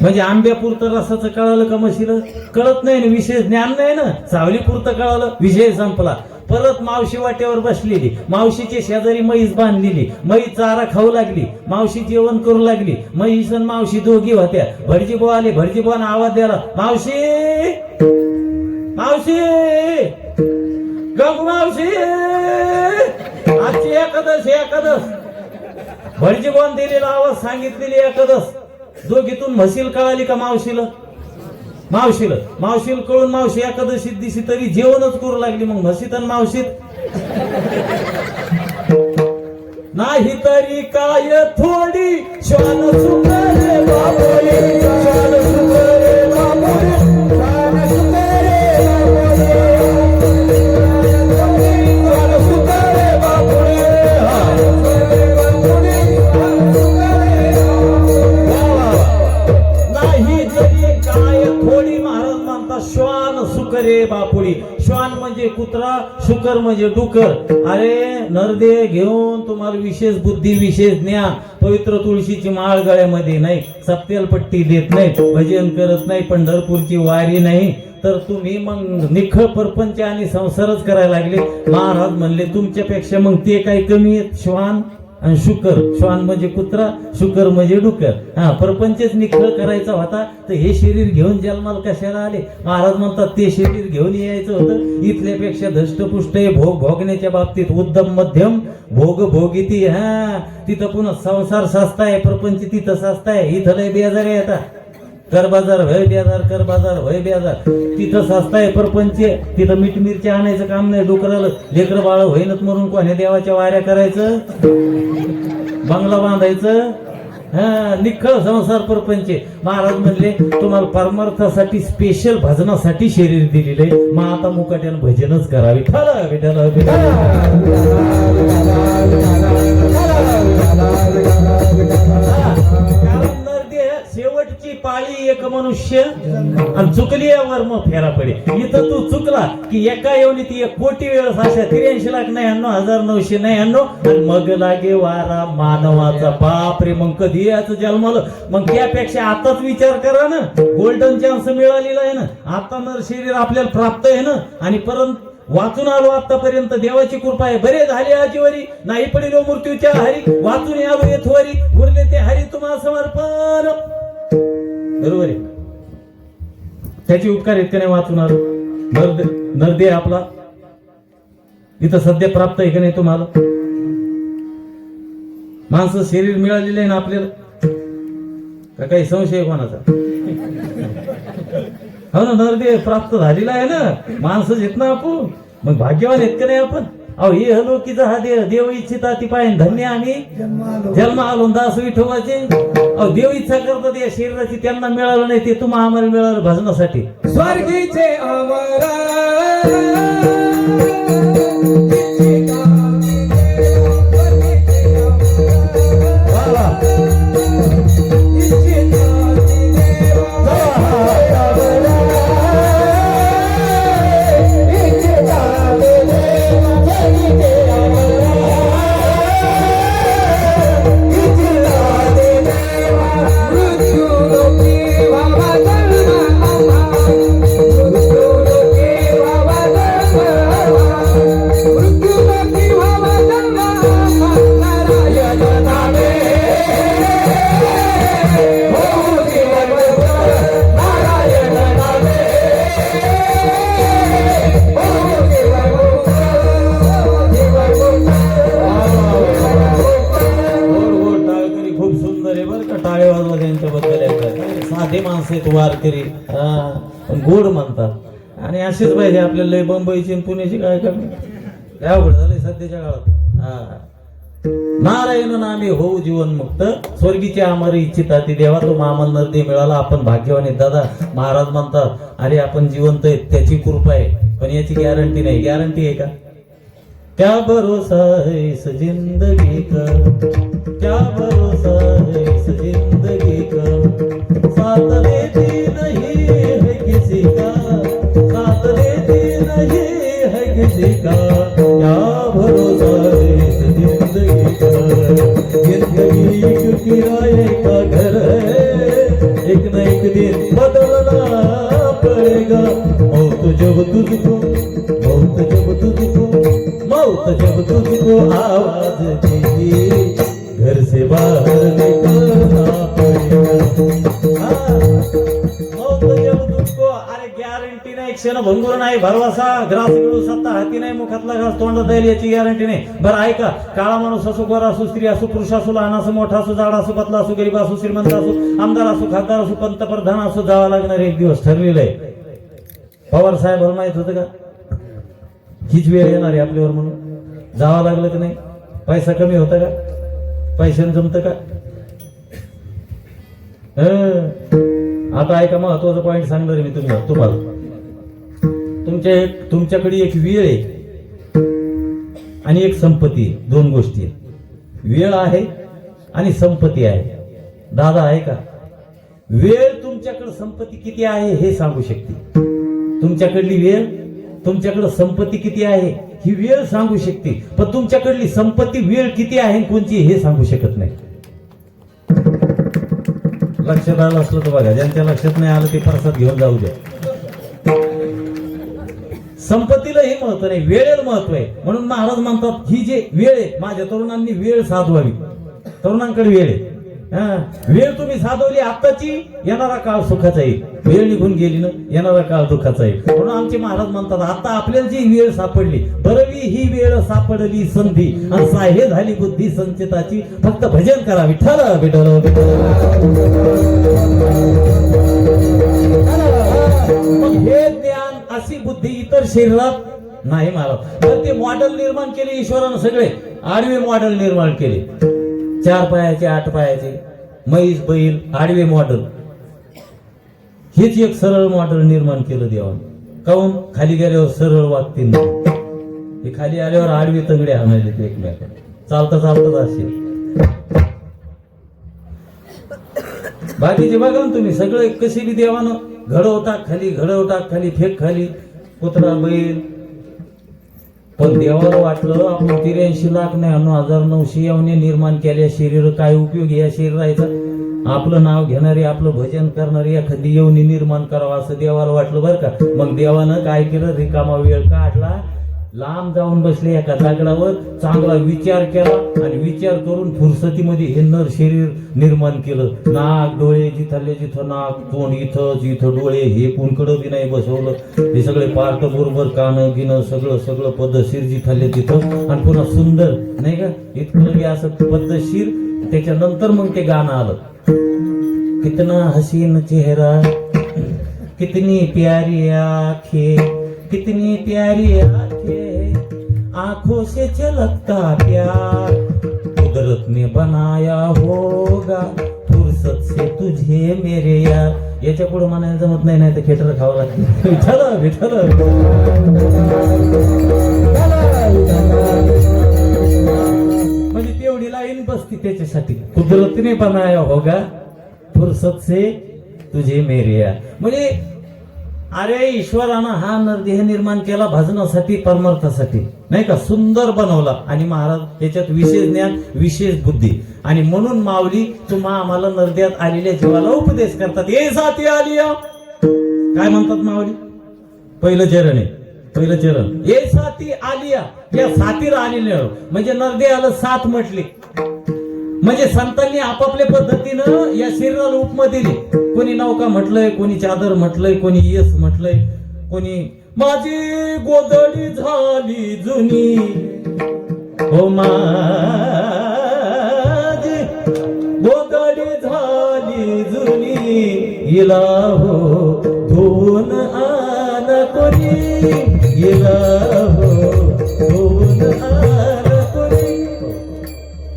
[SPEAKER 3] म्हणजे आंब्यापुरतं रसाचं कळालं का म्हशीला? कळत नाही ना, विशेष ज्ञान नाही ना. सावलीपुरतं कळालं, विषय संपला. परत मावशी वाट्यावर बसलेली. मावशीच्या शेजारी म्हैस बांधलेली. म्हैस चारा खाऊ लागली. मावशी जेवण करू लागली. म्हैस आणि मावशी दोघी होत्या. भटजी बुवा आले. भटजी बुवाने आवाज द्याला, मावशी, मावशी, गंगू मावशी, आजची एकादश, एकादश. भटजी बुवाने दिलेला आवाज सांगितलेली एकादश. दोघीतून म्हशील कळाली का मावशीला? मावशीला कळून मावशी एकादशीत दिशी तरी जेवणच करू लागली. मग म्हशीत आणि मावशीत नाही तरी काय थोडी श्वान सुंदर बाबोळे, श्वान सुंदर बाबोळे, श्वान सुंदर श्वान सुकरे बापुडी. श्वान म्हणजे कुत्रा, शुकर म्हणजे डुकर. अरे नरदे घेऊन तुम्हाला विशेष बुद्धी, विशेष ज्ञान, पवित्र तुळशीची माळ गळ्यामध्ये नाही, सप्तेल पट्टी देत नाही, भजन करत नाही, पंढरपूरची वारी नाही, तर तुम्ही मग निखळ परपंच आणि संसारच करायला लागले. महाराज म्हणले तुमच्यापेक्षा मग ते काही कमी आहेत. श्वान आणि शुकर, श्वान म्हणजे कुत्रा, शुकर म्हणजे डुकर. हा प्रपंचच निखळ करायचा होता तर हे शरीर घेऊन जन्माला कशाला आले? महाराज म्हणतात ते शरीर घेऊन यायचं होतं. इथल्यापेक्षा धष्टपुष्ट भोग भोगण्याच्या बाबतीत उत्तम मध्यम भोग भोगिती. हा तिथं पुन्हा संसार सस्ता आहे, प्रपंच तिथं सस्ता आहे. इथं लय बेजार येतात. कर बाजार होय बेजार, कर बाजार होय बेजार. तिथं सस्ता आहे प्रपंच, तिथं मीठ मिरची आणायचं काम नाही. डोकराला लेकर बाळ होईनच म्हणून कोण्या देवाच्या वाऱ्या करायचं, बंगला बांधायचं. हा निखळ संसार प्रपंच. महाराज म्हणले तुम्हाला परमार्थासाठी स्पेशल भजनासाठी शरीर दिलेलं आहे. मग आता मुकाट्यानं भजनच करावी. ठला विठाला शेवटची पाळी एक मनुष्य आणि चुकली यावर मग फेरा पडे. इथं तू चुकला की एका येऊन ती 1 कोटी वेळेस अशा 83,99,999 आणि मग लागे वारा मानवाचा. बाप रे, मग कधी याचं जन्मलं? मग त्यापेक्षा आताच विचार करा ना. गोल्डन चान्स मिळालेला आहे ना. आता नर शरीर आपल्याला प्राप्त आहे ना. आणि परंतु वाचून आलो आतापर्यंत, देवाची कृपा आहे. बरे झाले आजीवरी, नाही पडिलो मृत्यूच्या हरी, वाचून आलो येथवरी, उरले ते हरी तुम्हा समर्पण. बरोबर आहे. त्याची उपकार आहेत का नाही? वाचून आलो. नरदे आपला इथं सध्या प्राप्त आहे का नाही तुम्हाला? माणसं शरीर मिळालेलं आहे ना आपल्याला, का काही संशय कोणाचा? हो ना, नरदे प्राप्त झालेला आहे ना. माणसं येत ना आपण, मग भाग्यवान आहेत का नाही आपण? अहो हे हलोकीचा हा देव इच्छिता ती पाहिजे धन्य आम्ही जन्म आलो दास विठोबाचे. अहो देव इच्छा करतात या शरीराची, त्यांना मिळालं नाही ते तुम्हाला आम्हाला मिळालं भजनासाठी.
[SPEAKER 2] स्वर्गीचे अमरा
[SPEAKER 3] साधे माणसं आहेत, वारकरी पण गोड म्हणतात. आणि असेच पाहिजे आपल्याला. लय मुंबईची आणि पुण्याची काय करणार? अवघड झालंय सध्याच्या काळात. नारायण नामे होऊ जीवन मुक्त, स्वर्गीचे अमर इच्छिता ती देवा. तो मामन नरदे मिळाला, आपण भाग्यवान आहेत दादा. महाराज म्हणतात अरे आपण जिवंत आहेत, त्याची कृपा आहे, पण याची गॅरंटी नाही. गॅरंटी आहे का? क्या भरोसा है इस जिंदगी का, क्या भरोसा है इस जिंदगी का, साथ देती नहीं है किसी का, साथ देती नहीं है किसी का, क्या भरोसा है इस जिंदगी का। जिंदगी एक किराए का घर है, एक न एक दिन बदलना पड़ेगा। मौत जब तुझको, मौत जब तुझको, मौत जब तुझको आवाज देगी, घर से बाहर क्षण भंगूर नाही भरवसा ग्रास मिळू सत्ता हाती नाही मुखातला घास तोंडात जाईल याची गॅरंटी नाही. बरं ऐका, काळा माणूस असो, गोरा असो, स्त्री असो, पुरुष असो, लहान असो, मोठा असो, जाड असो, पतला असो, गरीब असो, श्रीमंत असो, आमदार असो, खासदार असो, पंतप्रधान असो, जावं लागणार एक दिवस ठरलेलं आहे. पवार साहेबांना माहित होतं का हीच वेळ येणार आहे आपल्यावर म्हणून? जावं लागलं की नाही? पैसा कमी होता का? पैशाने जमतं का? आता ऐका, महत्वाचा पॉईंट सांगणार मी तुम्हाला. तुमच्याकडे एक वेळ आहे आणि एक संपत्ती आहे. दोन गोष्टी आहेत, वेळ आहे आणि संपत्ती आहे. दादा आहे का? वेळ तुमच्याकडे संपत्ती किती आहे हे सांगू शकते. तुमच्याकडली वेळ, तुमच्याकडे संपत्ती किती आहे ही वेळ सांगू शकते, पण तुमच्याकडली संपत्ती वेळ किती आहे कोणची हे सांगू शकत नाही. लक्षात आलं असलं तर बघा, ज्यांच्या लक्षात नाही आलं ते प्रसाद घेऊन जाऊ द्या. संपत्तीला हे महत्व नाही, वेळेला महत्व आहे. म्हणून महाराज म्हणतात ही जे वेळ आहे, माझ्या तरुणांनी वेळ साधवावी. तरुणांकडे वेळ आहे, वेळ तुम्ही साधवली आत्ताची, येणारा काळ सुखाचा येईल. वेळ निघून गेली ना, येणारा काळ दुःखाचा येईल. म्हणून आमचे महाराज म्हणतात आता आपल्याला जी वेळ सापडली, बरवी ही वेळ सापडली संधी आणि साहे झाली बुद्धी संचिताची, फक्त भजन करा विठ्ठल विठ्ठल विठ्ठल. हे ज्ञान अशी बुद्धी इतर शरीरात नाही महाराज. तर ते मॉडेल निर्माण केले ईश्वरानं, सगळे आडवे मॉडेल निर्माण केले. 4 पायाचे 8 पायाचे म्हैस बैल आडवे मॉडेल, हेच एक सरळ मॉडेल निर्माण केलं देवाने. काऊन? खाली गेल्यावर सरळ वागतील, हे खाली आल्यावर आडवे तंगडे आणायले ते एकमेकांना, चालता चालता असेल. बाकीचे बघा ना तुम्ही, सगळे कसे बी देवानं घडवतात खाली फेक खाली कुत्रा बैल. पण देवाला वाटलं आपण 83,99,900 यावने निर्माण केल्या शरीर, काय उपयोग या शरीराचा? आपलं नाव घेणारे, आपलं भजन करणारे एखादी येवनी निर्माण करावं असं देवाला वाटलं बरं का. मग देवानं काय केलं, रिकामा वेळ काढला, लांब जाऊन बसले एका दगडावर, चांगला विचार केला आणि विचार करून फुरसतीमध्ये हे नर शरीर निर्माण केलं. नाक डोळे जिथले जिथं नाक, तोंड इथं जिथं डोळे, हे कुणकडं बी नाही बसवलं. हे सगळे पार्ट बरोबर, कानं गिनं सगळं पद्धतशीर जिथले तिथं, आणि पुन्हा सुंदर नाही का, इतकं बी असं पद्धतशीर. त्याच्यानंतर मग ते गाणं आलं, कितना हसीन चेहरा कितनी प्यारी आंखें, कितनी प्यारी आंखें, आंखों से झलकता प्यार, कुदरत ने बनाया होगा फुर्सत से तुझे मेरे यार. याच्या पुढे म्हणायला जमत नाही, नाही तर खेटर खावं लागतं. विठ्ठल विठ्ठल. म्हणजे तेवढी लाईन बसती त्याच्यासाठी, कुदरत ने बनाया होगा फुर्सत से तुझे मेरे यार. म्हणजे अरे ईश्वरानं हा नरदेह निर्माण केला भजनासाठी, परमार्थासाठी नाही का, सुंदर बनवला. आणि महाराज याच्यात विशेष ज्ञान, विशेष बुद्धी. आणि म्हणून माऊली तुम्हा आम्हाला नरदेहात आलेल्या जीवाला उपदेश करतात. ए साथी आलिया, काय म्हणतात माऊली? पहिलं चरण आहे, पहिलं चरण. ए साथी आलिया, या साथीला आलेले म्हणजे नरदेहाला साथ म्हटली. म्हणजे संतांनी आपापल्या पद्धतीनं या शरीराला उपमा दिली. कोणी नौका म्हटलंय, कोणी चादर म्हटलंय, कोणी यश म्हटलंय, कोणी माझी गोदडी झाली जुनी, हो माझी गोदडी झाली जुनी, हिला हो धुवून आण कोणी, हिला हो धुवून आण कोणी.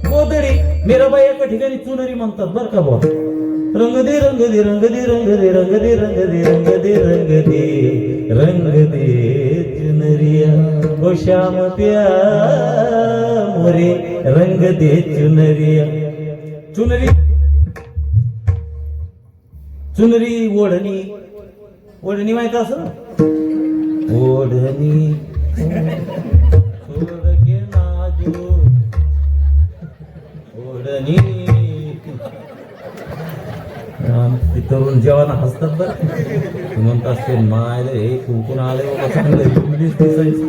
[SPEAKER 3] गोदडी मीराबाई एका ठिकाणी चुनरी म्हणतात बरं का बुवा. रंग दे रंग दे रंग दे रंग दे रंग दे रंग दे रंग दे रंग दे रंग दे चुनरिया, ओ श्याम प्या मोरे रंग दे चुनरिया. चुनरी, चुनरी ओढणी, ओढणी माहित असं, ओढणी सोड के नाजू ओढणी. तरुण जेव्हा हसतात बरं, म्हणत असते मायला हे कुंकून आले बाबा, चांगलं इंग्लिश दिसायचं.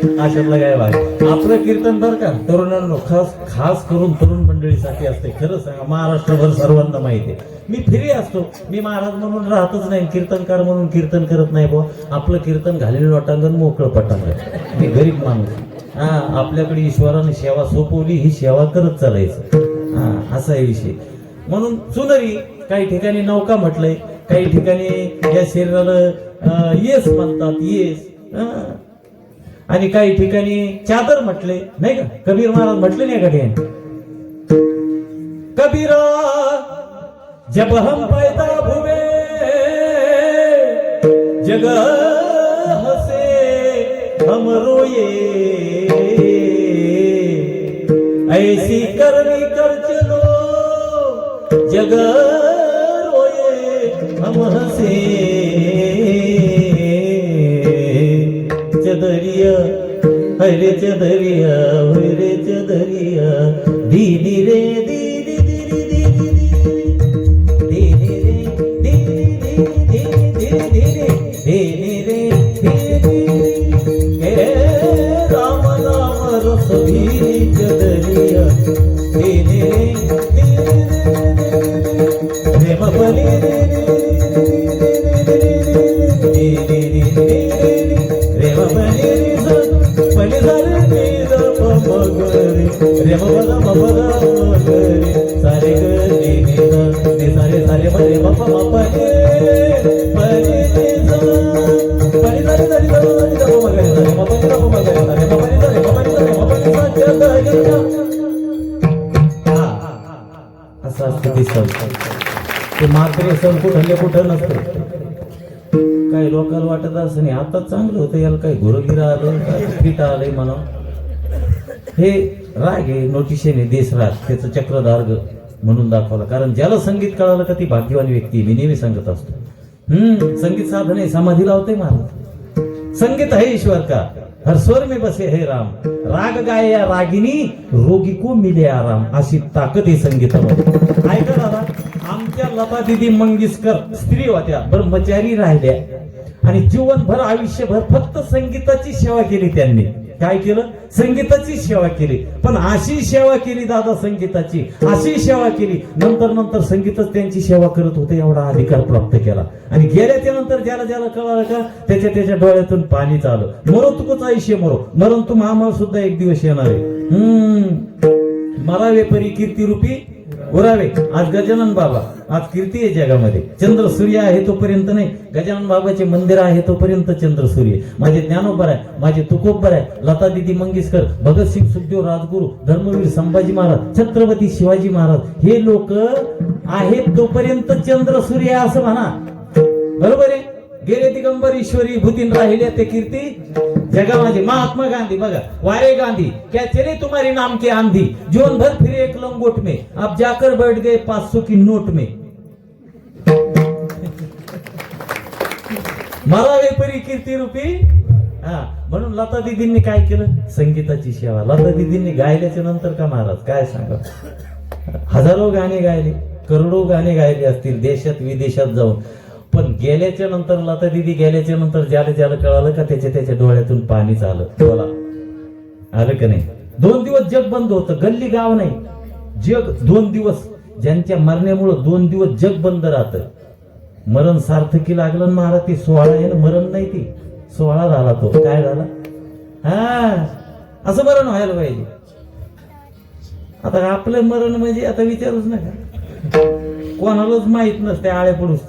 [SPEAKER 3] अशातला काय भाग. आपलं कीर्तन बरं का तरुणांनो, खास खास करून तरुण मंडळीसाठी असते. खरं सांगा, महाराष्ट्रभर सर्वांना माहिती आहे. मी फ्री असतो, मी महाराज म्हणून राहतच नाही, कीर्तनकार म्हणून कीर्तन करत नाही. बुवा आपलं कीर्तन घालेलं लोटांगण मोकळं पटांगण. मी गरीब माणूस. हा, आपल्याकडे ईश्वराने सेवा सोपवली, ही सेवा करत चालायचं. हा, असा आहे विषय. म्हणून चुनरी काही ठिकाणी नौका म्हटलंय, काही ठिकाणी या शरीराला येस म्हणतात, येस. आणि काही ठिकाणी चादर म्हटले नाही का. कबीर महाराज म्हटले नाही का ठिकाणी, कबीरा जब हम पैदा हुए जग हसे हम रोये, ऐसी करनी कर चलो जग रोये हम हसे. चदरिया हरे चदरिया हरे चदरिया दीनी रे दीनी दीनी दीनी दीनी दीनी दीनी दीनी रे राम नाम रस दीनी चदरिया दीनी रे मपली सारे सारे सारे मध्ये बाप्पा बाप्पा असं असतं ते सण. ते मात्र सण कुठले कुठं नसतं. काही लोकांना वाटत असं नाही आता चांगलं होतं, याला काही घोरगिरा आलं काय फिट आलंय म्हणा. हे राग आहे, नोटिशेने देश राग, त्याचं चक्रधार्ग म्हणून दाखवलं. कारण ज्याला संगीत कळालं का ती भाग्यवान व्यक्ती. मी नेहमी सांगत असतो, संगीत साधन आहे, समाधी लावते महाराज. संगीत है ईश्वर का, हर स्वर में बसे है राम, राग गाय या रागिनी रोगी को मिले आराम. अशी ताकद आहे संगीतामध्ये. ऐका दादा, आमच्या लता दिदी मंगेशकर स्त्री होत्या, ब्रह्मचारी राहिल्या आणि जीवनभर आयुष्यभर फक्त संगीताची सेवा केली त्यांनी. काय केलं? संगीताची सेवा केली. पण अशी सेवा केली दादा संगीताची, अशी सेवा केली, नंतर नंतर संगीतच त्यांची सेवा करत होते, एवढा अधिकार प्राप्त केला. आणि गेल्याच्या नंतर ज्याला ज्याला कळालं का त्याच्या डोळ्यातून पाणी चालू. मरो तुकोच आयुष्य मरो, मरण तू आम्हाला सुद्धा एक दिवस येणार आहे. मरावे परी कीर्ती रूपी उरावे. आज गजानन बाबा, आज कीर्ती आहे जगामध्ये. चंद्र सूर्य आहे तोपर्यंत नाही, गजानन बाबाचे मंदिर आहे तोपर्यंत चंद्र सूर्य. माझे ज्ञानोबर आहे, माझे तुकोबर आहे, लता दिदी मंगेशकर, भगतसिंग सुखदेव राजगुरू, धर्मवीर संभाजी महाराज, छत्रपती शिवाजी महाराज, हे लोक आहेत तोपर्यंत चंद्र सूर्य असं म्हणा. बरोबर आहे. गेले दिगंबर ईश्वरी भूतीन राहिले ते कीर्ती जगामध्ये. महात्मा गांधी बघा, वारे गांधी क्या चले तुम्हारी नाम के आंधी, जीवन भर फिरे एक लंगोट में, अब जाकर बैठ गए 500 की नोट में. मरावे परी कीर्ती रूपी. हा, म्हणून लता दिदींनी काय केलं? संगीताची सेवा. लता दिदींनी गायल्याच्या नंतर का महाराज काय सांगा, हजारो गाणे गायले, करोडो गाणे गायले असतील देशात विदेशात जाऊन. पण गेल्याच्या नंतर लता दिदी गेल्याच्या नंतर ज्याला ज्याला कळालं का त्याच्या डोळ्यातून पाणीच आलं. बोला आलं का नाही? 2 दिवस जग बंद होतं, गल्ली गाव नाही, जग 2 दिवस. ज्यांच्या मरण्यामुळे 2 दिवस जग बंद राहतं. मरण सार्थकी लागलं ना महाराज. ती 16 आहे ना, मरण नाही, ती 16 झाला. तो काय झाला? हा, असं मरण व्हायला पाहिजे. आता आपलं मरण म्हणजे आता विचारूच नका, कोणालाच माहित नसते. आळे पडूस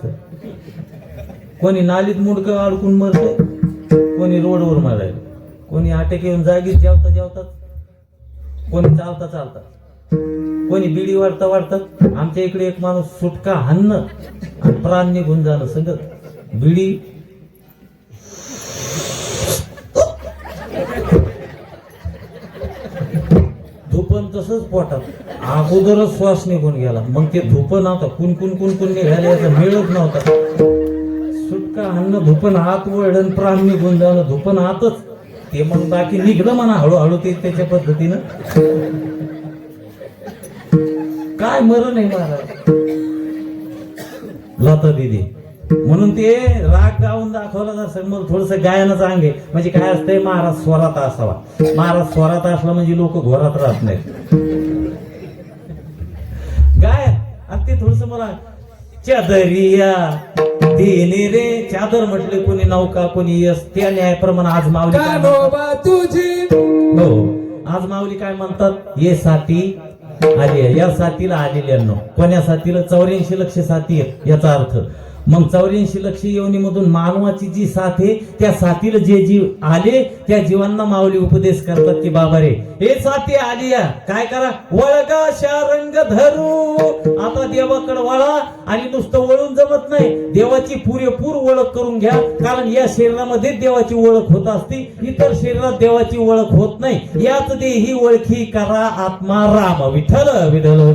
[SPEAKER 3] कोणी नालीत मुडकं अडकून मरतंय, कोणी रोडवर मरायला, कोणी अटॅक येऊन जागीच जेवता जेवतात, कोणी चालता चालतात, कोणी बिडी वाढता वाढतात. आमच्या इकडे एक माणूस सुटका हाणणं आणि प्राण निघून जाणं सगळं. बिडी धुपन तसंच पोटात, अगोदरच श्वास निघून गेला. मग ते धुपन आता कुणकुण निघाले, याचा मेळच नव्हता. सुटका हाणणं, धुपन हात वळण, प्राण निघून जाणं, धुपन हातच. ते मग बाकी निघलं म्हणा हळूहळू ते त्याच्या पद्धतीनं. काय मरण आहे महाराज. लता दिदी म्हणून ते राग गाऊन दाखवला जर मग थोडस गायनाच अंग आहे. म्हणजे काय असतंय, महाराज स्वरात असावा. महाराज स्वरात असला म्हणजे लोक घोरात राहत नाहीत. गायन आणि ते थोडस मला चादरिया देणे रे, चादर म्हटले कोणी नौका कोणी यश, त्या न्यायाप्रमाणे आज माऊली काय म्हणतात?
[SPEAKER 2] कानोबा तुझी
[SPEAKER 3] हो, आज माऊली काय म्हणतात, ये साथी आली. या साथीला आलेल्यांनो, कोण्या साथीला? 84 लक्ष साथी आहेत याचा अर्थ. मग 84 लक्ष योनीमधून मानवाची जी साथ आहे, त्या साथीला जे जीव आले त्या जीवांना माऊली उपदेश करतात की बाबा रे, हे साथी आली या, काय करा, वळगा शारंग धरू. आता देवाकडे वळा, आणि नुसतं वळून जमत नाही, देवाची पुरेपूर ओळख करून घ्या. कारण या शरीरामध्ये देवाची ओळख होत असते, इतर शरीरात देवाची ओळख होत नाही. याच देही ओळखी करा आत्मा राम विठ्ठल विठ्ठल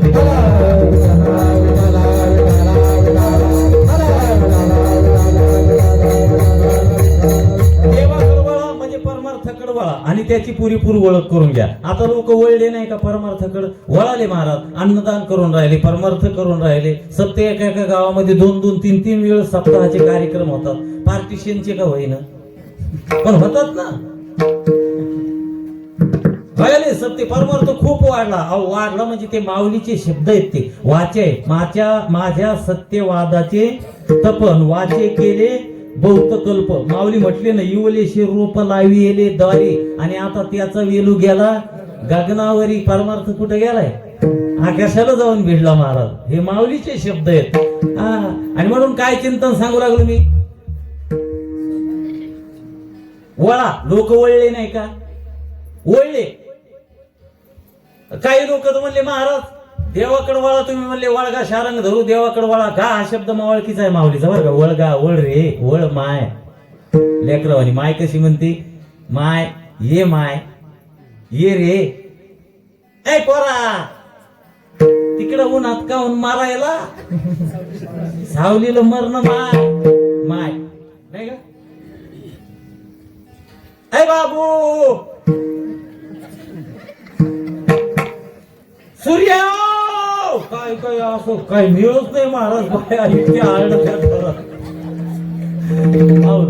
[SPEAKER 3] देवाकडे वळा म्हणजे परमार्थाकडे वळा आणि त्याची पुरेपूर ओळख करून घ्या. आता लोक वळले नाही का परमार्थाकडे? वळाले महाराज, अन्नदान करून राहिले, परमार्थ करून राहिले. सत्य एका एका गावामध्ये 2-2, 3-3 वेळ सप्ताहाचे कार्यक्रम होतात. पार्टिशनचे का होईना पण होतात ना. कळले, सत्य परमार्थ खूप वाढला. अहो वाढला म्हणजे ते माऊलीचे शब्द आहेत, ते वाचे माझ्या सत्यवादाचे तपन वाचे केले बहुत कल्प. माऊली म्हटले ना, युवलेशी रूप लावी येले द्वारे, आणि आता त्याचा वेलू गेला गगनावरी. परमार्थ कुठे गेलाय? आकाशाला जाऊन भिडला महाराज. हे माऊलीचे शब्द आहेत. आणि म्हणून काय चिंतन सांगू लागलो मी, वळा. लोक वळले नाही का? वळले. काही लोक तर म्हणले महाराज देवाकडे वळा, तुम्ही म्हणले वळगा शारंग धरू, देवाकडे वळा. गा हा शब्द मावळकीचा आहे माऊलीचा बरं का. वळगा, वळ रे, वळ माय. लेकरवानी माय कशी म्हणते? माय ये, माय ये रे. ऐ पोरा, तिकडं उन्हात काहून मारायला? सावलीला मरण माय माय नाही का? ऐ बाबू, सूर्या, काय काय असं काय मिळत नाही महाराज. बाया इतके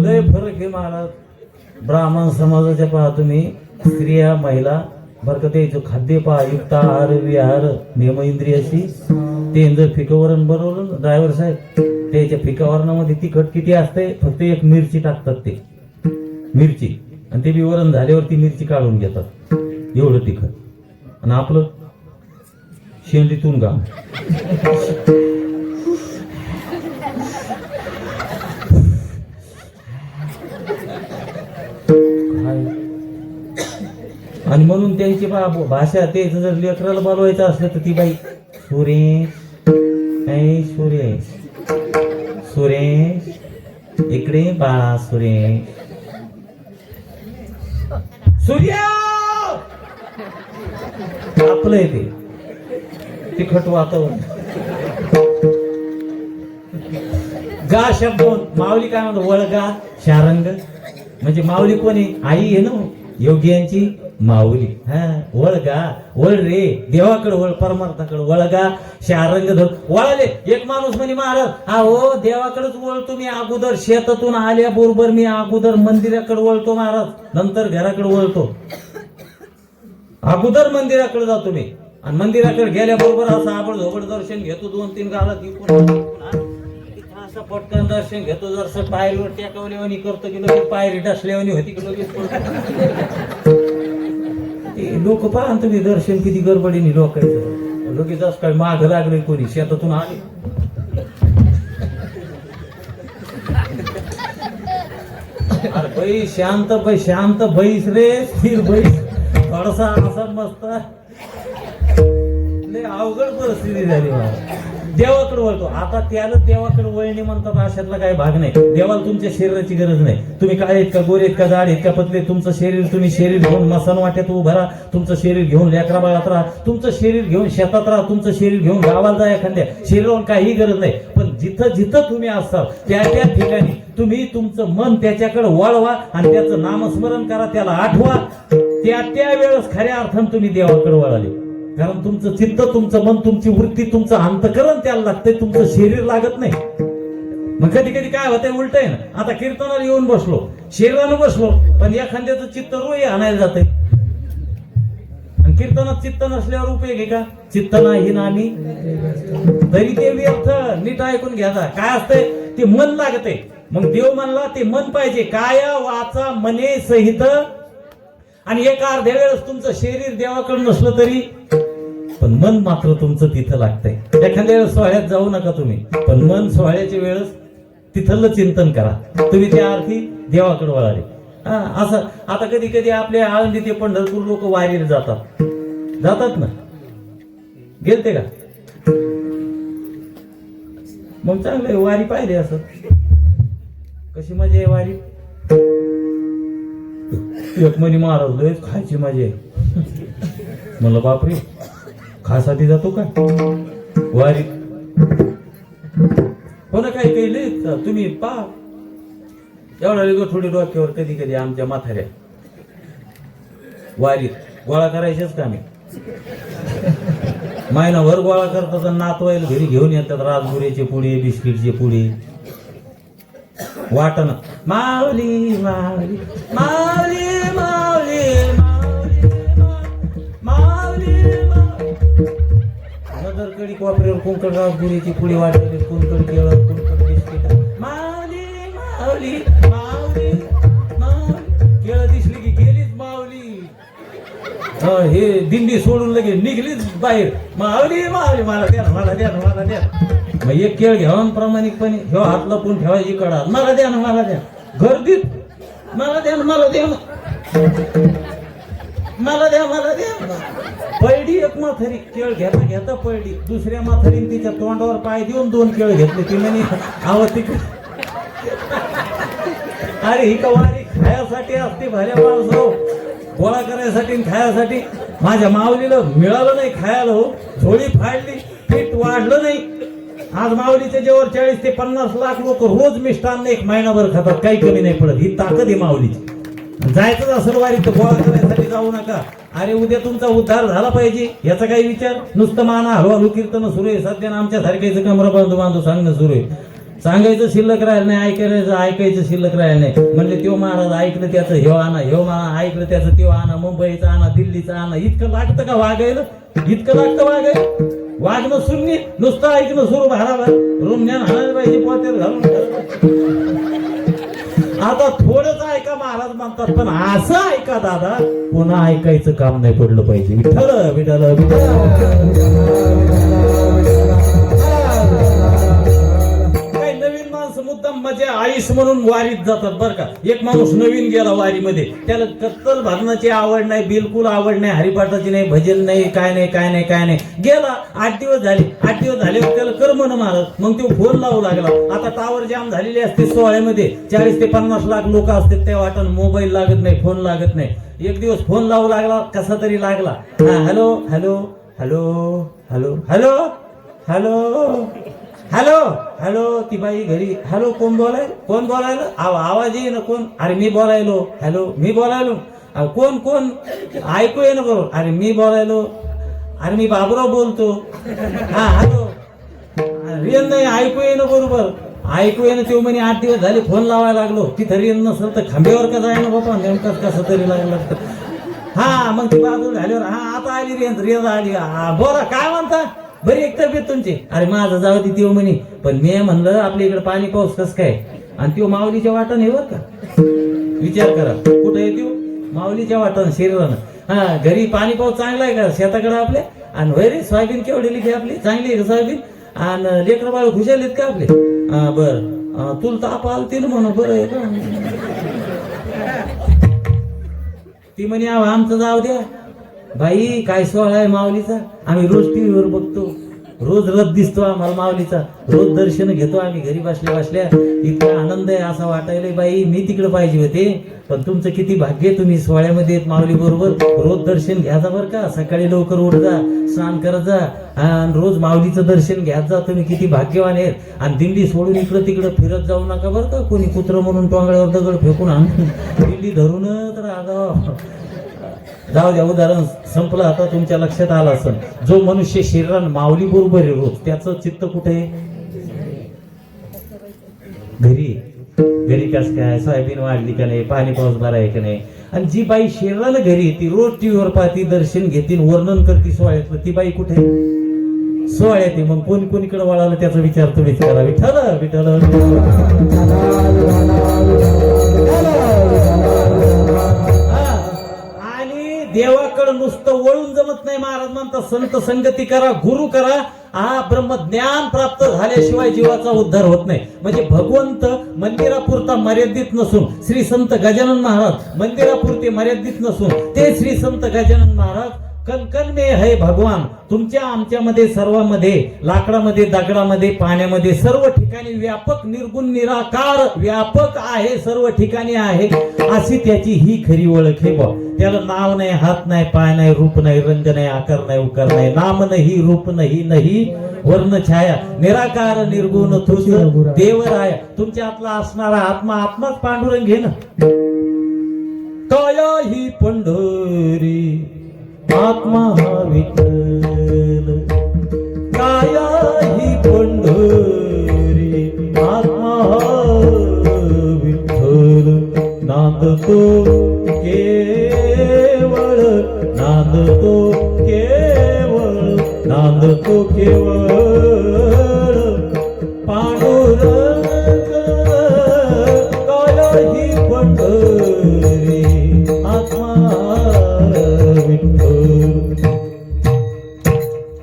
[SPEAKER 3] लय फरक आहे महाराज. ब्राह्मण समाजाच्या पहा तुम्ही, स्त्रिया महिला बरं का, त्याचं खाद्य पहा, युक्त आहार विहार नियम इंद्रियाशी. ते जर फिकवरण बनवलं ड्रायव्हर साहेब, त्याच्या फिकावरणामध्ये तिखट किती असते? फक्त एक मिरची टाकतात, ते मिरची, आणि ते बी वरण झाल्यावरती मिरची काढून घेतात, एवढं तिखट. आणि आपलं शेंडीतून गाव. आणि म्हणून त्यांची भाषा, ते जर लेकराला बोलवायचं असलं तर ती बाई सुरेश, ऐ सुरेश, सुरेश इकडे बाळा, सुरेश, सूर्या. आपलं आहे ते तिखट वातावरण. गा शब्द माऊली काय म्हणतो? वळगा शारंग. म्हणजे माऊली कोणी? आई आहे ना योग्यांची माऊली. हा, वळगा, वळ रे, देवाकडे वळ, परमार्थाकडे वळगा शारंग धर. वळाले. एक माणूस म्हणे महाराज, हा हो देवाकडेच वळतो मी, अगोदर शेतातून आल्याबरोबर मी अगोदर मंदिराकडे वळतो महाराज, नंतर घराकडे वळतो. अगोदर मंदिराकडे जातो मी, आणि मंदिराकडे गेल्याबरोबर असं आपण झोपड दर्शन घेतो, 2-3 गाला असं पटकन दर्शन घेतो. जर पायरीवर टेकवल्यावानी करतो की लगेच पायरी डसल्यावानी होती की लगेच लोक पहा तुम्ही दर्शन किती गडबडीने लोकांचं. लगेच असं काय माग लागले, कोणी शेतातून आले. अरे बाई शांत बैस रे, स्थिर बैस. थोडासा असा मस्त अवघड परिस्थिती झाली मला. देवाकडे वळतो. आता त्याला देवाकडे वळणे म्हणतात, अशातला काही भाग नाही. देवाला तुमच्या शरीराची गरज नाही. तुम्ही काय आहेत का, गोरे आहेत का, जाड आहेत का, पतले, तुमचं शरीर तुम्ही शरीर घेऊन मसान वाट्यात उभं राहा, तुमचं शरीर घेऊन लेकरा बाळात राहा, तुमचं शरीर घेऊन शेतात राहा, तुमचं शरीर घेऊन गावाला जा, एखाद्या शरीरावर काही गरज नाही. पण जिथं जिथं तुम्ही असाल त्या ठिकाणी तुम्ही तुमचं मन त्याच्याकडे वळवा आणि त्याचं नामस्मरण करा, त्याला आठवा. त्या वेळेस खऱ्या अर्थानं तुम्ही देवाकडे वळाले. कारण तुमचं चित्त, तुमचं मन, तुमची वृत्ती, तुमचं अंतकरण त्याला लागतंय, तुमचं शरीर लागत नाही. मग कधी कधी काय होतंय उलट आहे ना, आता कीर्तनाला येऊन बसलो, शरीरानं बसलो, पण एखाद्याचं चित्त रोही आणायला जाते. आणि कीर्तनात चित्त नसल्यावर उपयोग आहे का? चित्त नाही ना आम्ही तरी ते व्यर्थ. नीट ऐकून घ्यायचा. काय असतंय ते मन लागते. मग देव म्हणला ते मन पाहिजे, काया वाचा मने सहित. आणि एका अर्ध्या वेळेस तुमचं शरीर देवाकडे नसलं तरी पण मन मात्र तुमचं तिथं लागतंय. एखाद्या वेळेस सोहळ्यात जाऊ नका तुम्ही, पण मन सोहळ्याच्या वेळेस तिथलं चिंतन करा. तुम्ही त्या अर्थी देवाकडे वळाले. असं आता कधी कधी आपल्या आळंदी ते पंढरपूर लोक वारीला जातात ना, गेलते का? मग चांगलं वारी पाहिजे. असं कशी मजा आहे वारी. एक म्हणे महाराज लय खायची मजा आहे. म्हणलं बापरे, खासाठी जातो का वारी? हो ना, काही काही लय तुम्ही पा एवढा थोडी डोक्यावर कधी कधी आमच्या म्हाताऱ्या वारीत गोळा करायचेच का आम्ही महिनाभर गोळा करतात आणि नातवायला घरी घेऊन येतात राजगुऱ्याचे पुढे, बिस्किटचे पुढे. वाटण माऊली माऊली माऊली माऊली माऊली नदरकडी कोपऱ्यावर कोणकड राजगुऱ्याची पुढे वाटले, कोणकड केळं, कोणकड बिस्किट. माऊली माऊली माऊली माऊली. केळं दिसली की गेलीच माऊली. हे दिंडी सोडून लगे निघलीच बाहेर. माऊली माऊली मला द्या मला द्या मला द्या. मग एक केळ घ्यावा प्रामाणिकपणे, ह्यो हात लपून ठेवायची कडा, मला द्या ना मला द्या. गर्दीत मला द्या मला द्या मला द्या मला द्या. पळडी एक म्हातारी केळ घेता घेता पळडी. दुसऱ्या म्हातारीने तिच्या तोंडावर पाय देऊन 2 केळ घेतले. ती म्हणे आव तिकडे. अरे ही कवारी खायासाठी असते भल्या माणसं, गोळा करायसाठी खायासाठी. माझ्या माऊलीला मिळालं नाही खायला. हो, झोळी फाडली, पीठ वाढलं नाही. आज माऊलीच्या जेवर 40 ते 50 लाख लोक रोज मिष्टान्न एक महिनाभर खातात, काही कमी नाही पडत. ही ताकद आहे माऊलीची. जायचं असेल वारीत तर गोळा करायसाठी जाऊ नका. अरे उद्या तुमचा उद्धार झाला पाहिजे याचा काही विचार. नुसतं माना हळूहळू कीर्तन सुरू आहे. सध्या आमच्या सारख्याचं कमरा बांधू सांगणं सुरू आहे. सांगायचं शिल्लक राहिलं नाही, ऐकायचं शिल्लक राहिलं नाही. म्हणले त्यो महाराज ऐकलं त्याचं ह्यो आणा, ह्यो ऐकलं त्याचं त्यो आणा, मुंबईचा आणा, दिल्लीचा आणा. इतकं लागतं का वागायला? इतकं लागतं वागायला? वागणं शून्य, नुसतं ऐकणं सुरू. भाराभर रुमण्यान हाणायला पाहिजे, पोत्यात घालून. आता थोडंच ऐका महाराज म्हणतात, पण असं ऐका दादा, पुन्हा ऐकायचं काम नाही पडलं पाहिजे. विठ्ठल विठ्ठल विठ्ठल. मुद्दाम मजा आईस म्हणून वारीत जातात बरं का. एक माणूस नवीन गेला वारीमध्ये, त्याला कत्तल भजनाची आवड नाही, बिलकुल आवड नाही, हरिपाठाची नाही, भजन नाही, काय नाही काय नाही काय नाही. गेला 8 दिवस झाले. 8 दिवस झाले त्याला करमन महाराज. मग तो फोन लावू लागला. आता टावर जाम झालेली असते सोहळ्यामध्ये. 40 ते 50 लाख लोक असतात त्या वाटण. मोबाईल लागत नाही, फोन लागत नाही. एक दिवस फोन लावू लागला, कसा तरी लागला. हा hello hello hello hello hello hello hello hello. ती बाई घरी. हॅलो कोण बोलायला? आवाज येई ना. कोण? अरे मी बोलायलो. हॅलो मी बोलायलो. कोण कोण? ऐकू ये ना बरोबर. अरे मी बोलायलो. अरे मी बाबूराव बोलतो. हा हॅलो. रेन नाही, ऐकू ये ना बरोबर. ऐकू ये ना. ते म्हणे 8 दिवस झाले फोन लावायला लागलो. तिथं रेन नसेल तर खांब्यावर का जाय ना बाबा, नेमकाच कसं तरी लागलं. हा मग ती बाजूला झाल्यावर हा आता आली रेन आली. बोला काय म्हणता? बरी एक तब्येत तुमची? अरे माझं जाऊ दे त्यो म्हणे. पण मी म्हणलं आपल्या इकडे पाणी पाऊस कस काय? आणि त्यो माऊलीच्या वाटण आहे बरं का. विचार करा कुठं आहे त्यो? माऊलीच्या वाटण शरीरानं. हा घरी पाणी पाऊस चांगला आहे का शेताकडे आपल्या? आणि वैरे सोयाबीन केवढी की आपली? चांगली आहे का सोयाबीन? आणि लेकर बाळ खुशाल आहेत का आपले? बर तुला ताप आलती ना म्हणून बरं आहे का? ती म्हणे आमचं जाऊ द्या बाई. काय सोहळा आहे माऊलीचा. आम्ही रोज टीव्हीवर बघतो, रोज रथ दिसतो आम्हाला माऊलीचा, रोज दर्शन घेतो आम्ही घरी बसल्या बसल्या. इतका आनंद आहे असं वाटायला बाई मी तिकडे पाहिजे होते. पण तुमचं किती भाग्य, तुम्ही सोहळ्यामध्ये माऊली बरोबर रोज दर्शन घ्यायचा बरं का. सकाळी लवकर उठ जा, स्नान करत जा आणि रोज माऊलीचं दर्शन घ्यायचं जा. तुम्ही किती भाग्यवान आहेत. आणि दिंडी सोडून इकडं तिकडं फिरत जाऊ नका बरं का. कोणी कुत्र म्हणून टोंगळ्यावर दगड फेकून आणून दिंडी धरूनच राहा. जाऊ द्या, उदाहरण संपलं. आता तुमच्या लक्षात आलं असेल, जो मनुष्य शरीरानं माऊली बरोबर आहे रोज, त्याचं चित्त कुठे आहे? घरी घरी कस काय सोयाबीन वाढली का नाही, पाणी पाऊस बरा आहे का नाही. आणि जी बाई शरीराला घरी येते, रोज टीव्हीवर पाहती, दर्शन घेते, वर्णन करते सोहळ्यातलं, ती बाई कुठे सोहळ्यात आहे. मग कोणी कोणीकडे वळालं त्याचा विचार तुम्हीच करा. विठ्ठल विठ्ठल आणि देवाकडं नुसतं वळून जमत नाही. महाराज म्हणतात संत संगती करा, गुरु करा. हा ब्रह्मज्ञान प्राप्त झाल्याशिवाय जीवाचा उद्धार होत नाही. म्हणजे भगवंत मंदिरापुरता मर्यादित नसून, श्री संत गजानन महाराज मंदिरापुरते मर्यादित नसून, ते श्री संत गजानन महाराज कणकण में है भगवान. तुमच्या आमच्यामध्ये सर्वांमध्ये, लाकडामध्ये, दगडामध्ये, पाण्यामध्ये, सर्व ठिकाणी व्यापक, निर्गुण, निराकार, व्यापक आहे, सर्व ठिकाणी आहे. अशी त्याची ही खरी ओळख आहे बा. त्याला नाव नाही, हात नाही, पाय नाही, रूप नाही, रंग नाही, आकार नाही, उकार नाही, नाम नाही, रूप नाही, नाही वर्ण छाया, निराकार निर्गुण तुझ देवराय. तुमच्यातला असणारा आत्मा आत्माच पांडुरंग घे ना. काया ही पंढरी आत्मा हा विठ्ठल, काया ही पंढरी आत्मा हा विठ्ठल. नांदतो केवळ, नांदतो केवळ, नांदतो केवळ पांडुरंग. काया ही पंढरी आत्मा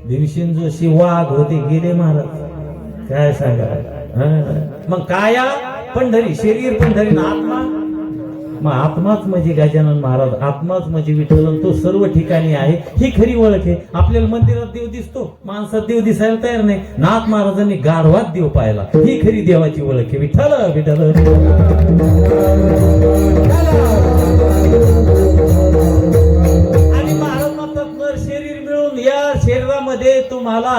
[SPEAKER 3] भीमसेन जोशी वाघ होते, गेले महाराज. काय सांगा. मग काया पंढरी, शरीर पंढरी ना आत्मा. मग आत्माच म्हणजे गजानन महाराज, आत्माच म्हणजे विठ्ठल. तो सर्व ठिकाणी आहे. ही खरी ओळख आहे. आपल्याला मंदिरात देव दिसतो, माणसात देव दिसायला तयार नाही. नाथ महाराजांनी गाढवात देव पाहिला. ही खरी देवाची ओळख आहे. विठ्ठल विठ्ठल. या शरीरामध्ये तुम्हाला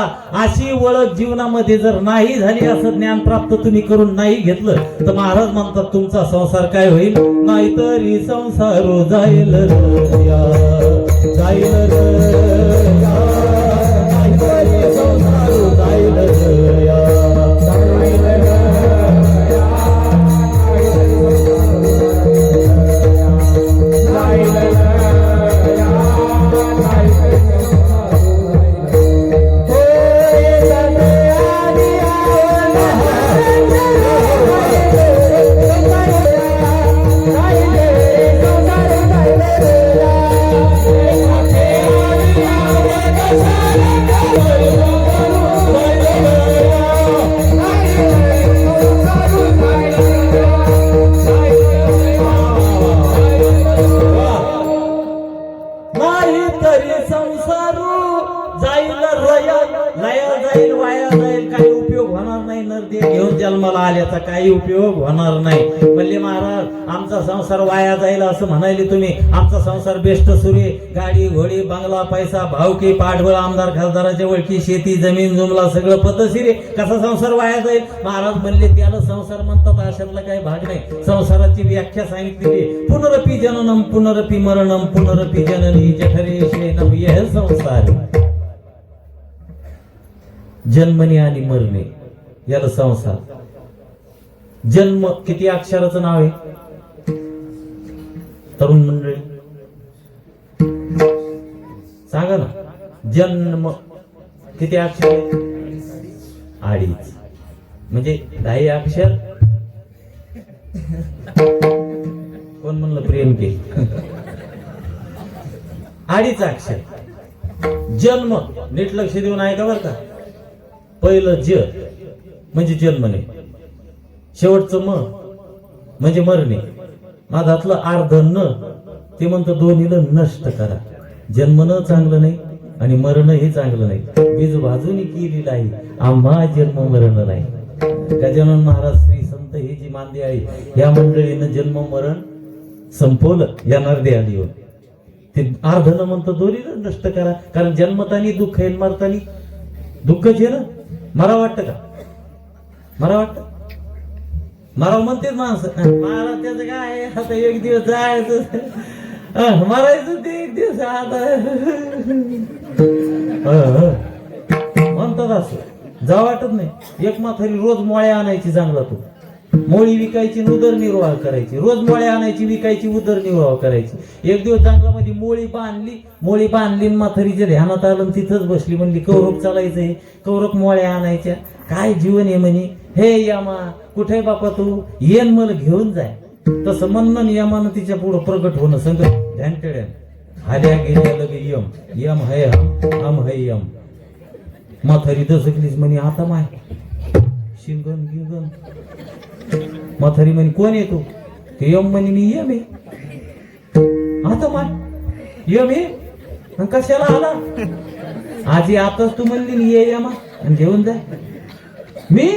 [SPEAKER 3] अशी ओळख जीवनामध्ये जर नाही झाली, असं ज्ञान प्राप्त तुम्ही करून नाही घेतलं, तर महाराज म्हणतात तुमचा संसार काय होईल. नाहीतरी संसार जाईल जाईल, नाहीतरी संसार जाईल जन्माला आल्याचा काही उपयोग होणार नाही. म्हणले महाराज आमचा संसार वाया जाईल असं म्हणाले तुम्ही. आमचा संसार बेस्ट सुरे, गाडी घोडी बंगला पैसा भावकी पाठबळ आमदार खासदाराच्या ओळखी शेती जमीन जुमला सगळं पद्धतशीर. कसा संसार वाया जाईल. महाराज म्हणले त्याला संसार म्हणतात, अशातला काही भाग नाही. संसाराची व्याख्या सांगितलेली. पुनरपी जननम पुनरपी मरणम पुनरपी जननी जठरे शयनम यह संसार. जन्मणे आणि मरणे याला संसार. जन्म किती अक्षराचं नाव आहे तरुण मंडळी सांगा ना. जन्म किती अक्षर आहे. अडीच. म्हणजे 10 अक्षर. कोण म्हणलं प्रेम के. 2.5 अक्षर. जन्म नीट लक्ष देऊन ऐका बरं का. पहिलं ज म्हणजे जन्मणे, शेवटचं म म्हणजे मरणे, माझातलं अर्ध न ते म्हणतं दोन्हीला नष्ट करा. जन्मणं चांगलं नाही आणि मरण हे चांगलं नाही. बीज भाजून केलेलं आहे, आम्हा जन्म मरण नाही. गजानन महाराज श्री संत ही जी मांदी आहे या मंडळीनं जन्म मरण संपवलं या नरदेहावर. ते अर्ध न म्हणतं दोन्हीला नष्ट करा. कारण जन्मतानी दुःख आहे, मरतानी दुःखच आहे ना. मला वाटतं का. मला वाटतं मराव म्हणतेच माणसं. महाराज त्याचं काय आता एक दिवस जायचं मरायचं ते एक दिवस आता म्हणतात असं. जा वाटत नाही. एक माथारी रोज मोळ्या आणायची चांगला तू. मोळी विकायची आणि उदरनिर्वाह करायची, रोज मोळ्या आणायची विकायची उदरनिर्वाह करायची. एक दिवस जंगलामध्ये मोळी बांधली आणि म्हातारीच्या ध्यानात आलं आणि तिथंच बसली. म्हणली कौरव चालायचंय, कौरव मोळ्या आणायच्या, काय जीवन आहे म्हणे. हे यमा कुठे बापा तू, येन मला घेऊन जाय. तसं म्हणणं यमानं तिच्या पुढं प्रगट होणं संग ध्यान टेड्यान आल्या गेल्या लगे यम यम है हम है यम. म्हातारी दसकलीच म्हणे आता माय शिंगण गिंगण. म्हातारी म्हणे कोण आहे तू, ते यम म्हणे मी यम आहे. आता माय यम आहे आणि कशाला आला, आजी आताच तू म्हणली ना ये यमा आणि घेऊन जाय. मी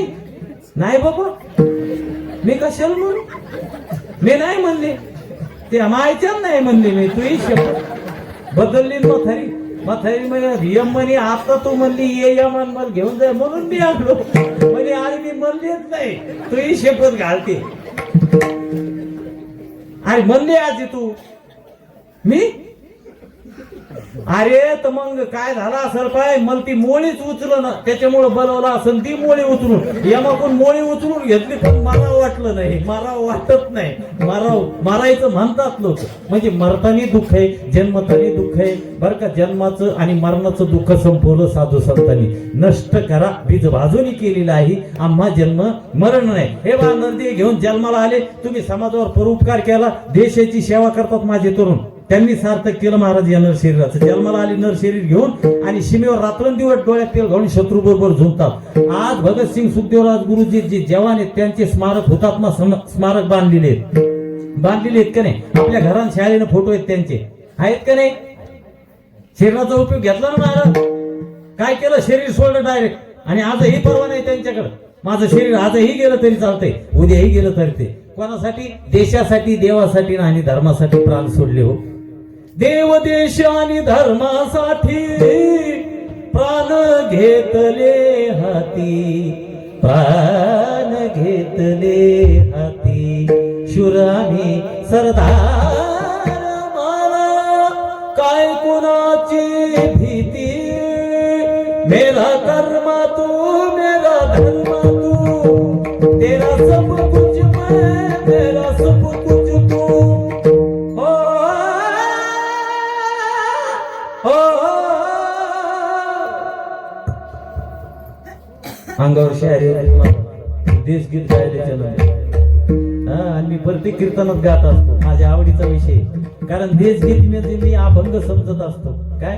[SPEAKER 3] नाही बाबा, मी कशाला म्हणू, मी नाही म्हणले, ते मायच्या नाही म्हणले मी. तू शपथ बदलली म्हातारी म्हणे यम म्हणे आता तू म्हणली ये यमान मला घेऊन जाय म्हणून मी आलो. म्हणे अरे मी म्हणलेच नाही, तू ही शपथ घालते. अरे म्हणले आजी तू, मी अरे तर मग काय झालं असेल पाय, मला ती मोळीच उचलं ना त्याच्यामुळे बनवलं असेल ती मोळी उचलून. यामागून मोळी उचलून घेतली पण मला वाटलं नाही, मला वाटत नाही. मारायचं म्हणतात लोक, म्हणजे मरतानी दुःख आहे, जन्मतानी दुःख आहे बरं का. जन्माचं आणि मरणाचं दुःख संपवलं साधू संतांनी. नष्ट करा बीज भाजूनी केलेलं आहे, आम्हा जन्म मरण नाही. हे बा नंदी घेऊन जन्माला आले, तुम्ही समाजावर परोपकार केला, देशाची सेवा करतात माझे तरुण. त्यांनी सार्थक केलं महाराज या नर शरीराचं. जन्माला आली नर शरीर घेऊन आणि सीमेवर रात्रंदिवस डोळ्यात तेल घालून शत्रू बरोबर झुंजतात. आज भगतसिंग सुखदेव राजगुरुजी जे जवान आहेत त्यांचे स्मारक हुतात्मा स्मारक बांधलेले आहेत का नाही. आपल्या घरात शाळेनं फोटो आहेत त्यांचे, आहेत का नाही. शरीराचा उपयोग घेतला ना महाराज, काय केलं शरीर सोडलं डायरेक्ट. आणि आजही परवा नाही त्यांच्याकडे, माझं शरीर आजही गेलं तरी चालतंय, उद्याही गेलं तरी. ते कोणासाठी, देशासाठी, देवासाठी आणि धर्मासाठी प्राण सोडले हो. देव देश आणि धर्मासाठी प्राण घेतले हाती, प्राण घेतले हाती. शुरामी सरदार मला काय कुणाची भीती. मेरा कर्म तू मेरा धर्म तू, तेरा सब कुछ मैं मेरा सब कुछ तू. अंगावर शायरी देशगीत गायल्याच्या नंतर आणि मी प्रत्येक कीर्तनात गात असतो, माझ्या आवडीचा विषय. कारण देशगीत मध्ये मी अभंग समजत असतो. काय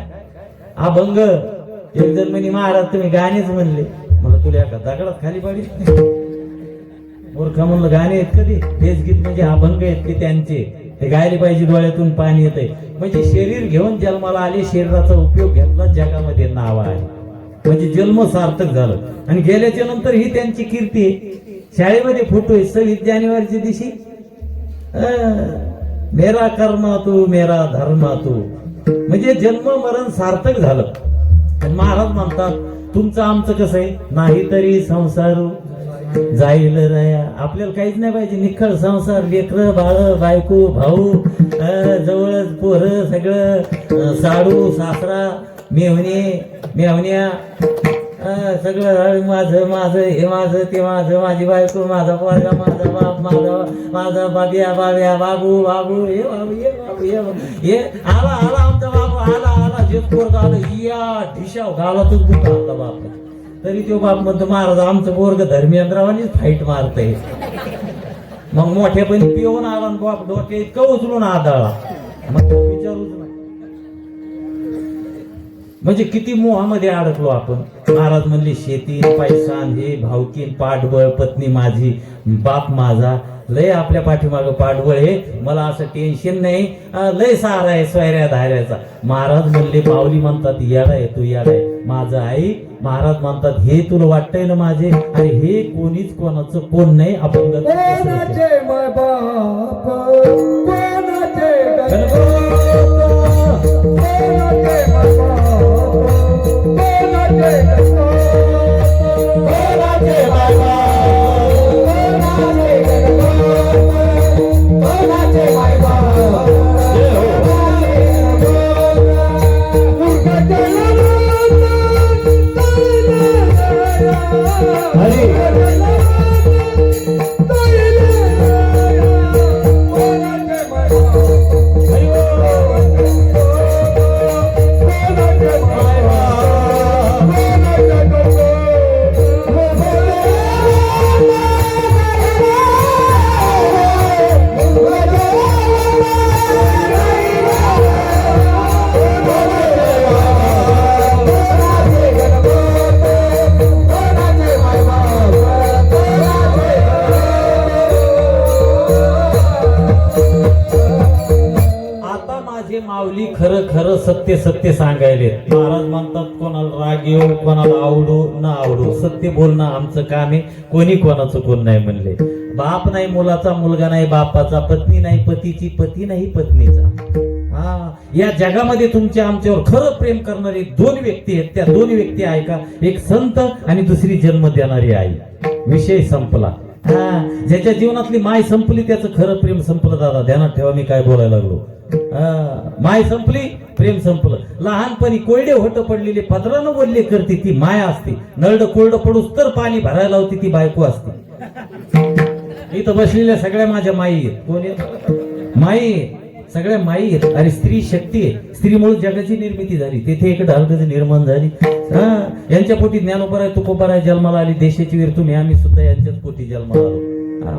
[SPEAKER 3] अभंग, एक जण म्हणे महाराज तुम्ही गाणेच म्हणले. मला तुला एका दगडात खाली पाडी मूर्ख म्हणलं, गाणे आहेत कधी. देशगीत म्हणजे अभंग आहेत की त्यांचे, ते गायले पाहिजे, डोळ्यातून पाणी येते. म्हणजे शरीर घेऊन जन्माला आले, शरीराचा उपयोग घेतला, जगामध्ये नाव आहे, म्हणजे जन्म सार्थक झालं. आणि गेल्याच्या नंतर ही त्यांची कीर्ती आहे. शाळेमध्ये फोटो आहे 26 जानेवारीच्या दिवशी, मेरा कर्म तू मेरा धर्म तू, म्हणजे जन्म मरण सार्थक झालं. आणि महाराज म्हणतात तुमचं आमचं कसं आहे, नाही तरी संसार जाईल रया. आपल्याला काहीच नाही पाहिजे, निखळ संसार, लेकरं बाळ बायको भाऊ, जवळच पोरं सगळं, साडू सासरा मेहण्या सगळं माझं माझं, हे माझं ते माझं, माझी बायको, माझा पोरगा, माझा बाप, माझा बाब्या बाबू हे बाबू ये बाबू ये हे आला आमचा बाबू आला जे पोरगा आलं या ढिशाव गावातच बुक आला बाप. तरी तो बाप म्हणतो महाराज आमचं पोरग धर्मेंद्रावानीच फाईट मारतय. मग मोठ्यापणी पिऊन आला बाप डोके इतकं उचलून आदळला, मग तो विचारूच नाही. म्हणजे किती मोहामध्ये अडकलो आपण. महाराज म्हणले शेती पैसा हे भावकीन पाठबळ, पत्नी माझी, बाप माझा, लय आपल्या पाठीमागं पाठबळ आहे, मला असं टेन्शन नाही, लय सहारा आहे सोयऱ्या धाऱ्याचा. महाराज म्हणले माऊली म्हणतात याडा आहे तू याडा आहे माझं आई. महाराज म्हणतात हे तुला वाटतंय ना माझे, आणि हे कोणीच कोणाचं कोण नाही. आपण
[SPEAKER 2] हरी
[SPEAKER 1] खरं खरं सत्य सत्य सांगायले. महाराज म्हणतात कोणाला राग येऊ कोणाला आवडू न आवडू सत्य बोलणं आमचं काम आहे. कोणी कोणाचं कोण नाही म्हणले. बाप नाही मुलाचा, मुलगा नाही बापाचा, पत्नी नाही पतीची, पती नाही पत्नीचा. हा, या जगामध्ये तुमच्या आमच्यावर खरं प्रेम करणारी दोन व्यक्ती आहेत. त्या दोन व्यक्ती आहे का, एक संत आणि दुसरी जन्म देणारी आई. विषय संपला. हा, ज्याच्या जीवनातली माय संपली त्याचं खरं प्रेम संपलं. दादा ध्यानात ठेवा मी काय बोलायला लागलो. माय संपली प्रेम संपलं. लहानपणी कोरडे होट पडलेले पदरानं बोलले करते ती माया असते. नरड कोरडं पडूस तर पाणी भरायला होती ती बायको असते. इथं बसलेल्या सगळ्या माझ्या माई आहेत. कोण आहेत? माई, सगळ्या माई आहेत. अरे स्त्री शक्ती आहे. स्त्रीमुळे जगाची निर्मिती झाली. तेथे एक ढालकाची निर्माण झाली. हा, यांच्या पोटी ज्ञानोबराय तुकोबराय जन्माला आली. देशाची वीर तुम्ही, आम्ही सुद्धा यांच्याच पोटी जन्माला आलो.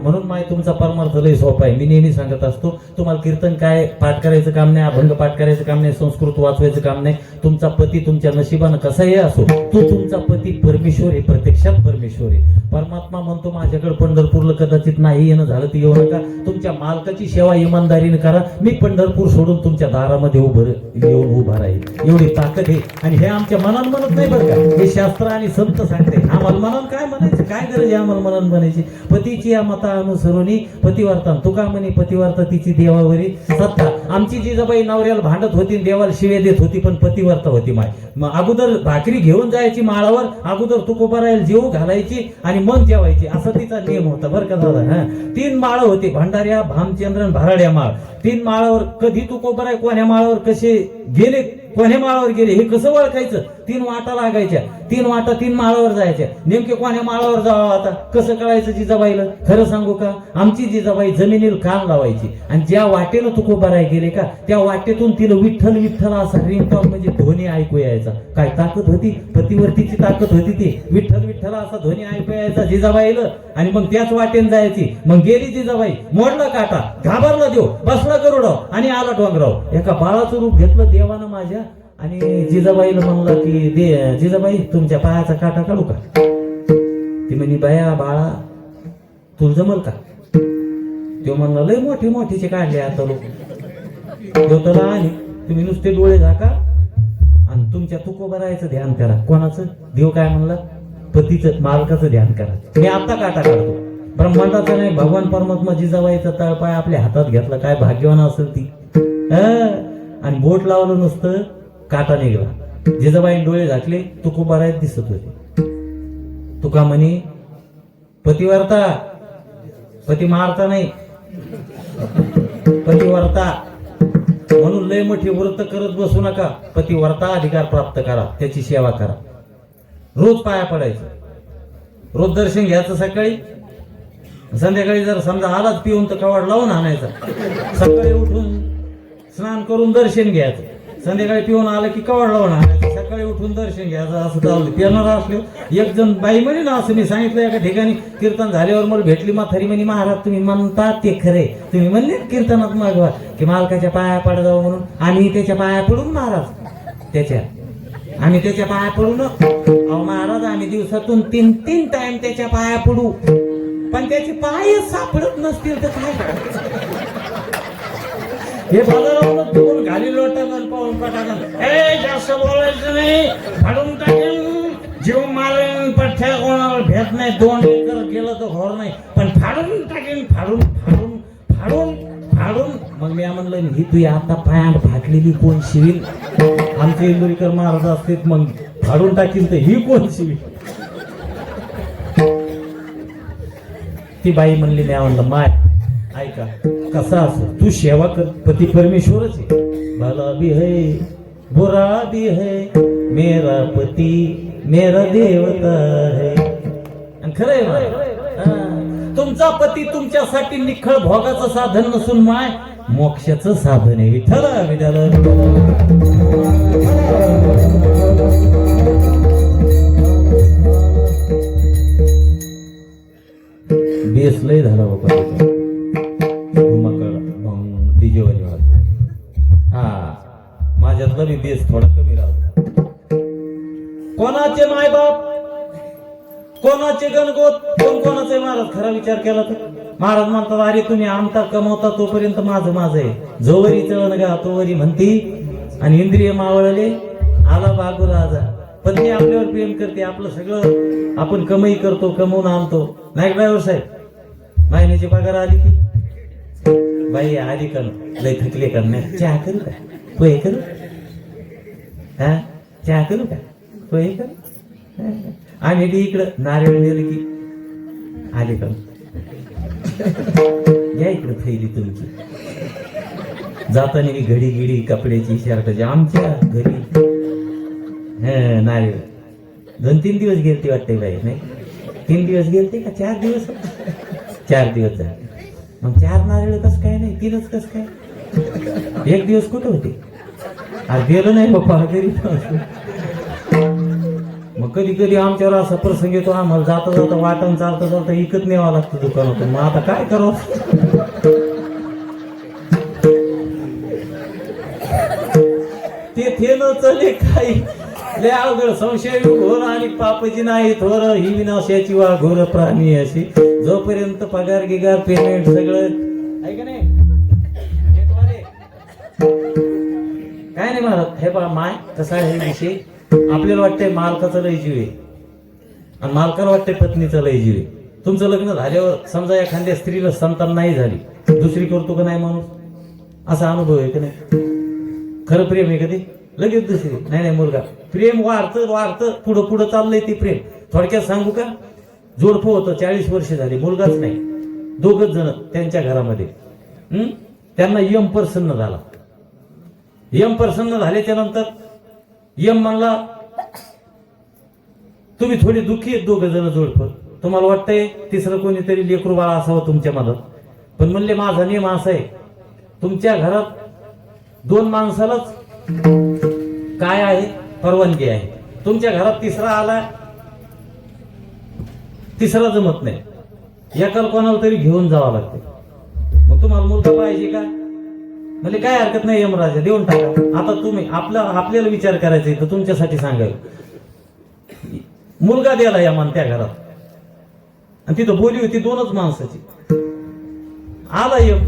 [SPEAKER 1] म्हणून माय तुमचा परमार्थ लय सोपा आहे. मी नेहमी सांगत असतो तुम्हाला कीर्तन काय पाठ करायचं काम नाही, अभंग पाठ करायचं काम नाही, संस्कृत वाचवायचं काम नाही. तुमचा पती तुमच्या नशिबानं कसाही असो, तो तुमचा पती परमेश्वर आहे, प्रत्यक्षात परमेश्वर आहे. परमात्मा म्हणतो माझ्याकडे पंढरपूरला कदाचित नाही येणं झालं तर येऊ नका. तुमच्या मालकाची सेवा इमानदारीने करा. मी पंढरपूर सोडून तुमच्या दारामध्ये येऊन उभा राहील. एवढी ताकद आहे. आणि हे आमच्या मनानं म्हणत नाही बरं का, हे शास्त्र आणि संत सांगते. आम्हाला मनानं काय म्हणायचं, काय गरज आहे आम्हाला मनानं म्हणायची. पतीची मता अनुसरुनी पतिवर्तन. तुका म्हणे पतिवर्ता तिची देवावरी सत्ता. आमची जिजाबाई नवऱ्याला भांडत होती, देवाला शिव्या देत होती, पण पतिवर्ता होती माय. मग अगोदर भाकरी घेऊन जायची माळावर, अगोदर तुकोबा राहील जेव घालायची आणि मग जेवायची, असा तिचा नियम होता बरं का दादा. हा, 3 माळ होते, भंडाऱ्या भामचंद्रन भराड्या माळ. 3 माळावर कधी तुकोबा राय कोण्या माळावर कसे गेले, कोण्या माळावर गेले हे कसं ओळखायचं. 3 वाटा लागायच्या. 3 वाटा 3 माळावर जायच्या. नेमके कोण्या माळावर जावं आता कसं कळायचं जिजाबाईला. खरं सांगू का, आमची जिजाबाई जमिनीला कान लावायची आणि ज्या वाटेनं तुकोबा राय गेले का त्या वाटेतून तिला विठ्ठल विठ्ठल असा रिंगटॉन म्हणजे ध्वनी ऐकू यायचा. काय ताकद होती, पतिवर्तीची ताकद होती ती. विठ्ठल विठ्ठल असा ध्वनी ऐकू यायचा जिजाबाईला. आणि मग त्याच वाटेन जायची. मग गेली जिजाबाई, मोडला काटा, घाबरला देव, बसला गरुडाव आणि आला डोंगराव. एका बाळाचं रूप घेतलं देवानं माझ्या आणि जिजाबाईला म्हणलं की जिजाबाई तुमच्या पायाचा काटा काढू का. ती म्हणे बाया बाळा तुला जमल का. तो म्हणला लय मोठे मोठीचे काढले आता लोक. आणि तुम्ही नुसते डोळे झाका आणि तुमच्या तुकोबा राहायचं ध्यान करा. कोणाचं देव काय म्हणलं, पतीचं मालकाचं ध्यान करा. मी आता काटा काढतो. ब्रह्मांडाचा नाही, भगवान परमात्मा जिजाबाईचा तळपाय आपल्या हातात घेतला. काय भाग्यवान असेल ती. आणि बोट लावलं नुसतं काटा निघाला. जिजाबाईने डोळे झाकले, तुकोबा राहत दिसत होते. तुका म्हणे पतिवर्ता, पती मारता नाही पतिवर्ता. म्हणून लय मोठी व्रत करत बसू नका. पतिवर्ता अधिकार प्राप्त करा, त्याची सेवा करा. रोज पाया पडायचं, रोज दर्शन घ्यायचं. सकाळी संध्याकाळी जर समजा आलाच पिऊन तर कवाड लावून आणायचा. सकाळी उठून स्नान करून दर्शन घ्यायचं. संध्याकाळी पिऊन आलं की कवाड लावून आणायचं. सकाळी उठून दर्शन घ्यायचं. असं चाललं. पिणार असले एक जण बाई म्हणे ना, असं मी सांगितलं एका ठिकाणी कीर्तन झाल्यावर मला भेटली म्हातारी म्हणे महाराज तुम्ही म्हणतात ते खरे, तुम्ही म्हणले कीर्तनात मागवा की मालकाच्या पाया पडा जावं म्हणून. आम्ही त्याच्या पाया पडून महाराज आम्ही त्याच्या पाया पडू ना. अहो महाराज आम्ही दिवसातून 3 टाइम त्याच्या पाया पडू, पण त्याचे पाय सापडत नसतील तर काय हे बाजारावरून तुम्ही घाली लोटागण पाहून पटागण. जास्त बोलायचं नाही, फाडून टाकेन, जीव मारेन, पठ्या कोणाला भेट नाही. 2 एकर गेलं तर घोर नाही, पण फाडून टाकेन, फाडून फाडून फाडून फाडून. मग मी म्हणलं ही तू आता पायात फाटलेली कोण शिवील. आमचे इंदुरीकर महाराज असते मग फाडून टाकील तर ही कोण शिवील. ती बाई म्हणली नाही. म्हणलं माय ऐका कसा असो तू सेवा कर, पती परमेश्वरच आहे. भला भी है बुरा भी है, मेरा पती मेरा देवता है. आणि खरंय माय, तुमचा पती तुमच्यासाठी निखळ भोगाचं साधन नसून माय मोक्षाचं साधन आहे. विठ्ठल बेस लय झाला बाबा. माझ्यातला बी बेस थोडा कमी राहतो. कोणाचे मायबाप, कोणाचे गणगोत, कोणाचे महाराज. खरा विचार केला तर महाराज म्हणतात अरे तुम्ही आमता कमवता तोपर्यंत माझं आहे. जोवरी चळण गा तोवरी म्हणती
[SPEAKER 3] आणि इंद्रिय मावळले आला बागू राजा. पत्नी आपल्यावर प्रेम करते, आपलं सगळं आपण कमाई करतो, कमवून आणतो. नाही ड्रायव्हर साहेब, महिन्याची पगार आली की बाई आली का लय थकले का नाही चहा करू का, पोहे करू, हा चहा करू का, पोहे करू. आम्ही बी इकडं नारळ नेलं की आले का घ्या इकडं थैली तुमची. जाताना मी घडी गिडी कपड्याची शर्टाची आमच्या घरी नारळ 2-3 दिवस गेलते वाटते बाई. नाही 3 दिवस गेलते का 4 दिवस, 4 दिवस झाले. मग 4 नारळ कस काय नाही, 3च कस काय, 1 दिवस कुठं होते. आज गेलो नाही बाप्पा घरी. मग कधी कधी आमच्यावर असा प्रसंग येतो, आम्हाला जाता जाता वाटण चालता चालता इकत न्यावं लागतं दुकानातून. मग आता काय करावं. ते न चले काही लय अवघड. संशय घोर आणि पापजी नाही थोर, ही विनाशाची वा घोर प्राणी अशी. जोपर्यंत पगार गिगार पेमेंट सगळं आहे का नाही, काय नाही महाराज. हे बा माय कसा आहे विषय, आपल्याला वाटतंय मालकाचा लय जीव आहे आणि मालकाला वाटतंय पत्नीचा लय जीव आहे. तुमचं लग्न झाल्यावर समजा एखाद्या स्त्रीला संतान नाही झाली, दुसरी करतो का नाही माणूस, असा अनुभव आहे का नाही. खरं प्रेम आहे कधी लगेच दुसरी नाही नाही मुलगा. प्रेम वाढतं वाढतं पुढं पुढं चाललंय ते प्रेम. थोडक्यात सांगू का, जोडपं होतं 40 वर्ष झाली, मुलगाच नाही, दोघच जण त्यांच्या घरामध्ये. त्यांना यम प्रसन्न झाला. यम प्रसन्न झाल्याच्या नंतर यम म्हणला तुम्ही थोडी दुःखी आहेत दोघ जण जोडपं, तुम्हाला वाटतंय तिसरं कोणीतरी लेकरू बाळा असावं तुमच्या मदत. पण म्हणले माझा नियम असा आहे, तुमच्या घरात 2 माणसालाच काय आहे परवानगी आहे. तुमच्या घरात तिसरा आला, तिसरा जमत नाही, एकाला कोणाला तरी घेऊन जावं लागते. मग तुम्हाला मुलगा पाहिजे का, म्हणजे काय हरकत नाही यमराजा देऊन टाका. आता तुम्ही आपल्याला विचार करायचा आहे तर तुमच्यासाठी सांगायला मुलगा द्यायला यमान त्या घरात. आणि तिथं बोली होती 2च माणसाची. आला यम,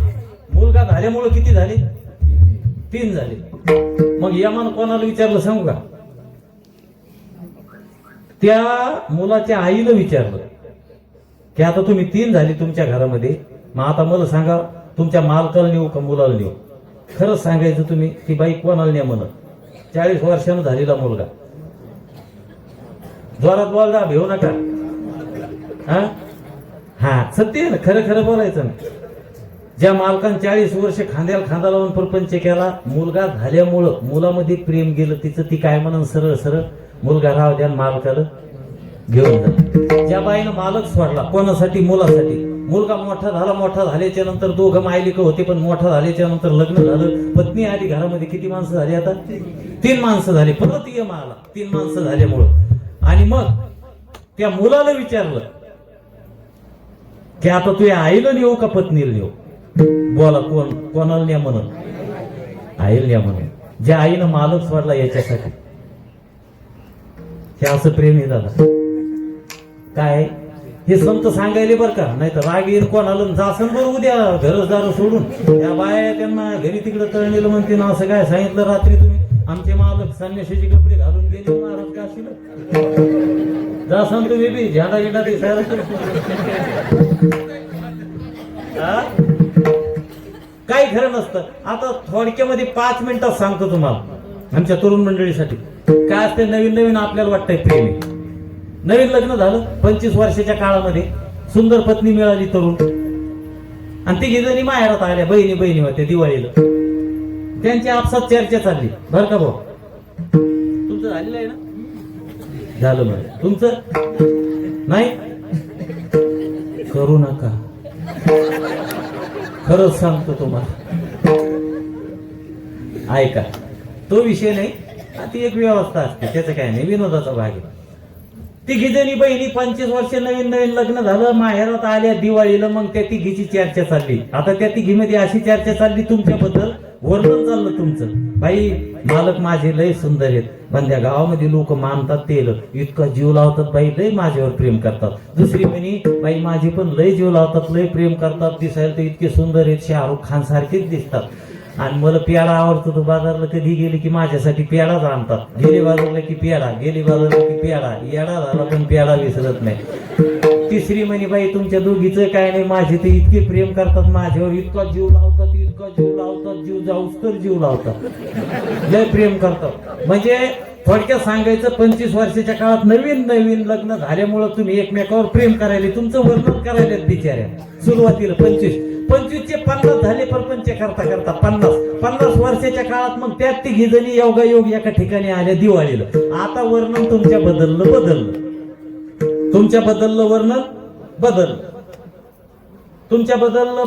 [SPEAKER 3] मुलगा झाल्यामुळं किती झाले, 3 झाले. मग यमान कोणाला विचारलं सांगू का, त्या मुलाच्या आईला विचारलं की आता तुम्ही 3 झाले तुमच्या घरामध्ये, मग आता मला सांगा तुमच्या मालकाला नेऊ का मुलाला नेऊ. खरंच सांगायचं तुम्ही ती बाई कोणाला नाही म्हणत, 40 वर्षानं झालेला मुलगा. जोरात बोलला, भेऊ नका. हा सत्य आहे ना, खरं खरं बोलायचं ना. ज्या मालकानं 40 वर्ष खांद्याला खांदा लावून प्रपंच केला, मुलगा झाल्यामुळं मुलामध्ये प्रेम गेलं तिचं, ती काय म्हणून सरळ सरळ मुलगा राहू द्या मालकाला घेऊन जा. ज्या बाईनं मालक सोडला कोणासाठी, मुलासाठी. मुलगा मोठा झाल्याच्या नंतर दोघं मायलिक होते, पण मोठा झाल्याच्या नंतर लग्न झालं, पत्नी आली घरामध्ये. किती माणसं झाली आता, 3 माणसं झाली. परत यम आला 3 माणसं झाल्यामुळं. आणि मग त्या मुलाला विचारलं की आता तू या आईला नेऊ का पत्नीला नेऊ. बोला कोणाला न्या म्हणून, आईला न्या म्हणून. ज्या आईनं मालक सोडला याच्यासाठी. हे असं प्रेम आहे दादा. काय हे संत सांगायले बर का, नाही तर राग येईल कोणाला. जासन बरं उद्या घरसदार सोडून त्या बाया त्यांना घरी तिकडे तळणीला म्हणते ना, असं काय सांगितलं रात्री तुम्ही, आमचे मालक संन्याशीचे कपडे घालून गेले महाराज काशीला. जासन तुम्ही बी झाडा गिडा दिसायला. काही खरं नसतं. आता थोडक्यामध्ये 5 मिनिटात सांगतो तुम्हाला आमच्या तरुण मंडळीसाठी काय असते. नवीन नवीन आपल्याला वाटतंय प्रेमी, नवीन लग्न झालं 25 वर्षाच्या काळामध्ये, सुंदर पत्नी मिळाली तरुण, आणि 3 जणी माहेरात आल्या, बहिणी होत्या दिवाळीला. त्यांची आपसात चर्चा चालली बर का भाऊ, तुमचं झालेलं आहे ना, झालं बरं, तुमचं नाही करू नका. खरंच सांगतो तुम्हाला, ऐका. तो विषय नाही, ती एक व्यवस्था असते, त्याचं काय नाही, विनोदाचा भाग आहे. 3 जणी बहिणी 25 वर्ष नवीन लग्न झालं, माहेरात आल्या दिवाळीला. मग त्या 3घीची चर्चा चालली. आता त्या 3घीमध्ये अशी चर्चा चालली तुमच्याबद्दल, वर्णन चाललं तुमचं. बाई मालक माझे लय सुंदर आहेत, पण त्या गावामध्ये लोक मानतात ते इतका जीव लावतात, बाई लय माझ्यावर प्रेम करतात. दुसरी म्हणी बाई माझी पण लय जीव लावतात, लय प्रेम करतात, दिसायला तर इतके सुंदर आहेत, शाहरुख खान सारखेच दिसतात. आणि मला पेढा आवडतो, तो बाजारला कधी गेली की माझ्यासाठी पेढाच आणतात. गेली बाजारला की पेढा, गेली बाजारला की पेढा, येडा झाला पण पेढा विसरत नाही. तिसरी म्हणे बाई तुमच्या दोघीचं काय नाही, माझे ते इतके प्रेम करतात माझ्यावर, इतका जीव लावतात, इतका जीव लावतात, जीव जाऊस तर जीव लावतात, लय प्रेम करतात. म्हणजे थोडक्यात सांगायचं 25 वर्षाच्या काळात नवीन लग्न झाल्यामुळं तुम्ही एकमेकावर प्रेम करायला, तुमचं वर्णन करायला बिचाऱ्या. सुरुवातीला 25चे 50 झाले, परपंच करता 50 वर्षाच्या काळात मग त्यात तिघी जणी योगायोग एका ठिकाणी आल्या दिवाळीला. आता वर्णन तुमच्या बदललं, तुमच्या बदललं वर्णन बदललं, तुमच्या बदललं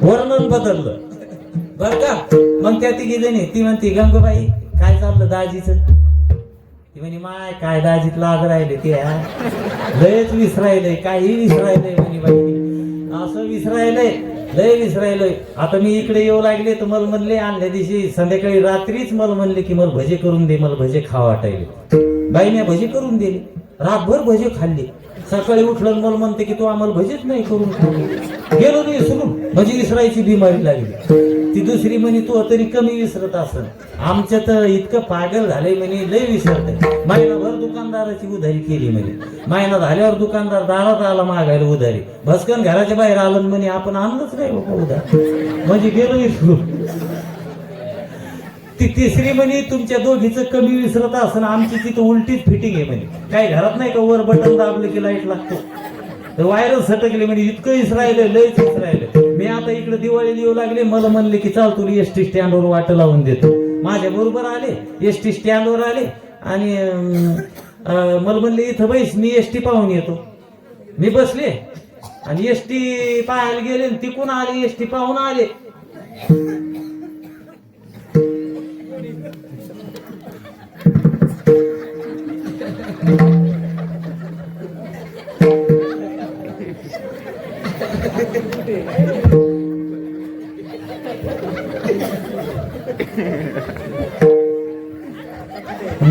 [SPEAKER 3] वर्णन बदललं बर का. मग त्या तिघी जणी, ती म्हणते गंगूबाई काय चाललं दाजीचं, ती म्हणे माय काय दाजीत लाग राहिले, ते लयच विसरायलंय, काही विसरायलंय म्हणे बाई, असं विसरायलंय, लय विसरायलंय. आता मी इकडे येऊ लागले तर मला म्हणले, आणल्या दिवशी संध्याकाळी रात्रीच मला म्हणले की मला भजे करून दे, मला भजे खावा वाटायले. बाई मी भजी करून दिली, रातभर भजे खाल्ली. सकाळी उठलं मला म्हणते की तू आम्हाला भजीच नाही करून खाल्ली. गेलो नाही विसरून, भजी विसरायची बिमारी लागली. ती दुसरी म्हणे तू तरी कमी विसरत असेल, आमच्या तर इतकं पागल झालंय म्हणे, लय विसरतंय. महिनाभर दुकानदाराची उधारी केली म्हणे, महिना झाल्यावर दुकानदार दारात आला मागायला उधारी, भस्कन घराच्या बाहेर आलं म्हणे आपण आणलंच नाही बाबा उधार, म्हणजे गेलो विसरून. ती तिसरी म्हणे तुमच्या दोघीचं कमी विसरत असं, आमची तिथं उलटीच फिटिंग आहे म्हणे. काही घरात नाही का वर बटन दाबलं की लाईट लागतो, तर वायरच सटकले म्हणे, इतकं इसरायलंय, लयच इसरायलंय. मी आता इकडे दिवाळीला येऊ लागले, मला म्हणले की चाल तुला एसटी स्टँडवर वाट लावून देतो. माझ्या बरोबर आले, एसटी स्टँडवर आले आणि मला म्हणले इथं बैस, मी एसटी पाहून येतो. मी बसले आणि एसटी पाहायला गेले, तिकून आले, एसटी पाहून आले.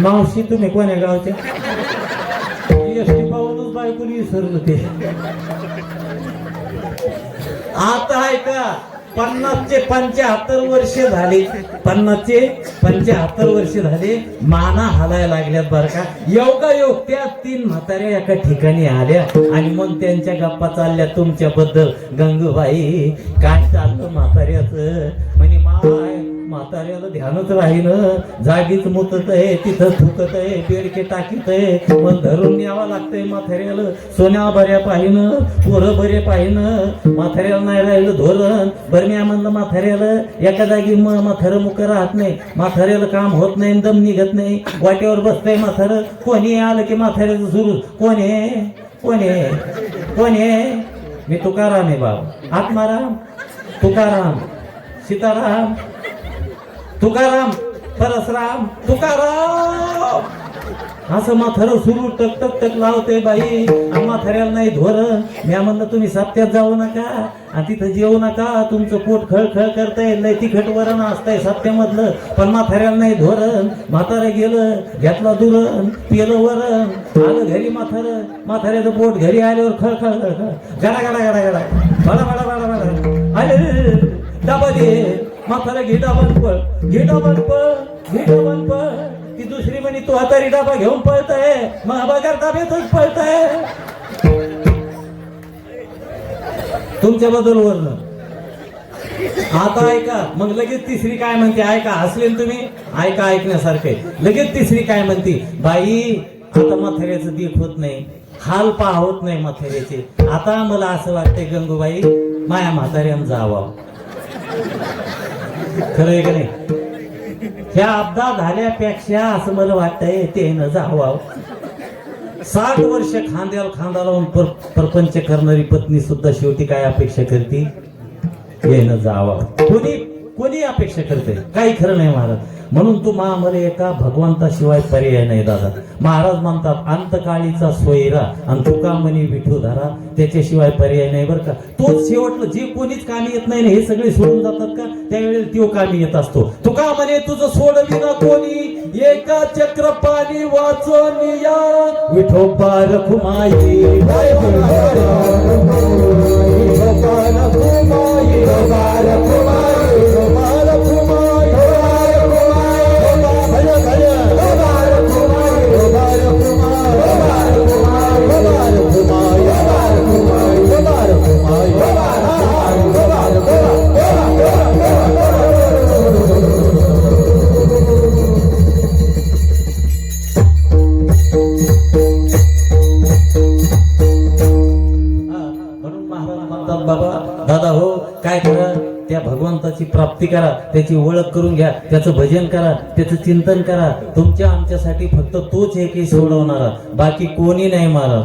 [SPEAKER 3] मावशी तुम्ही कोण्या गावच्या, एसटी पाहूनच बायकोनी विसरलं ते. आता आहे का 50चे 75 वर्ष झाले, 50चे 75 वर्ष झाले, माना हालायला लागल्यात बरं का. योगायोग त्या 3 म्हाताऱ्या एका ठिकाणी आल्या आणि मग त्यांच्या गप्पा चालल्या तुमच्याबद्दल. गंगूबाई काय चाललं म्हाताऱ्याचं, म्हणे माय म्हाताऱ्याला ध्यानच राहीन, जागीच मुतत आहे, तिथं थुकत आहे, बेडके टाकीत आहे, मग धरून न्यावं लागतंय म्हाताऱ्याला. सोन्या बऱ्या पाहिनं, पोरं बरे पाहिनं, म्हाताऱ्याला नाही राहिलं धोरण. बरं मी म्हणलं म्हाताऱ्याला एका जागी म्हातारं मुकं राहत नाही, म्हाताऱ्याला काम होत नाही, दम निघत नाही, वाटेवर बसतंय म्हातारं. कोणी आलं की म्हाताऱ्याचं सुरू, कोणे मी तुकाराम आहे बाबा, आत्माराम, तुकाराम, सीताराम, तुकाराम, परसराम, तुकाराम, असं म्हातारं सुरू टक टक टक लावते बाई. म्हाताऱ्याला नाही धोरण. मी म्हणलं तुम्ही सप्त्यात जाऊ नका आणि तिथं जेवू नका, तुमचं पोट खळखळ करताय, लय तिखट वरण असतंय सप्त्यामधलं, पण म्हाताऱ्याला नाही धोरण. म्हातारं गेलं, घेतला दुरण, पिलं वरण, आलं घरी म्हाताऱ्याचं पोट घरी आल्यावर खळखळ गडा गडा गडा गडा बडा बडा बडा बडा, अरे डबा दे म्हातारा, घे डाबान पळ, घे डाबान पळ, घे डाबान पळ. ती दुसरी म्हणे तू हातारी डाबा घेऊन पळताय, मग बगर डाब्यातच पळताय. तुमच्याबद्दल वर्णन. आता ऐका, मग लगेच तिसरी काय म्हणते, ऐका, हसले तुम्ही, ऐका, ऐकण्यासारखं आहे. लगेच तिसरी काय म्हणते, बाई आता म्हाताऱ्याचं देख होत नाही, हाल पाहत नाही म्हाताऱ्याचे. आता मला असं वाटतंय गंगूबाई माया म्हाताऱ्यानं जावा. खरं आहे का नाही? ह्या अपघात झाल्यापेक्षा असं मला वाटतंय ते न जावावं. 60 वर्ष खांद्याला खांदा लावून परपंच करणारी पत्नी सुद्धा शेवटी काय अपेक्षा करते, येणं जावा. कोणी अपेक्षा करते, काही खरं नाही महाराज. म्हणून तू मला एका भगवंताशिवाय पर्याय नाही दादा. महाराज म्हणतात अंतकाळीचा सोयरा आणि तुका म्हणे विठूधारा, त्याच्याशिवाय पर्याय नाही बरं का. तोच शेवटलं, जे कोणीच कामी येत नाही ना, हे सगळे सोडून जातात का, त्यावेळेला तो कामी येत असतो. तुका म्हणे तुझं सोडविना कोणी, एका चक्रपाणी वाचोनिया, विठोबा रखुमाई, विठोबा रखुमाई.
[SPEAKER 2] गोपाल कुमारी गोपाल कुमारी भज भज गोपाल कुमारी गोपाल कुमारी गोपाल कुमारी गोपाल कुमारी
[SPEAKER 3] म्हणून महाराज म्हणतात बाबा दादा हो काय करा त्या भगवंताची प्राप्ती करा त्याची ओळख करून घ्या त्याचं भजन करा त्याचं चिंतन करा तुमच्या आमच्यासाठी फक्त तोच एक सोडवणारा बाकी कोणी नाही महाराज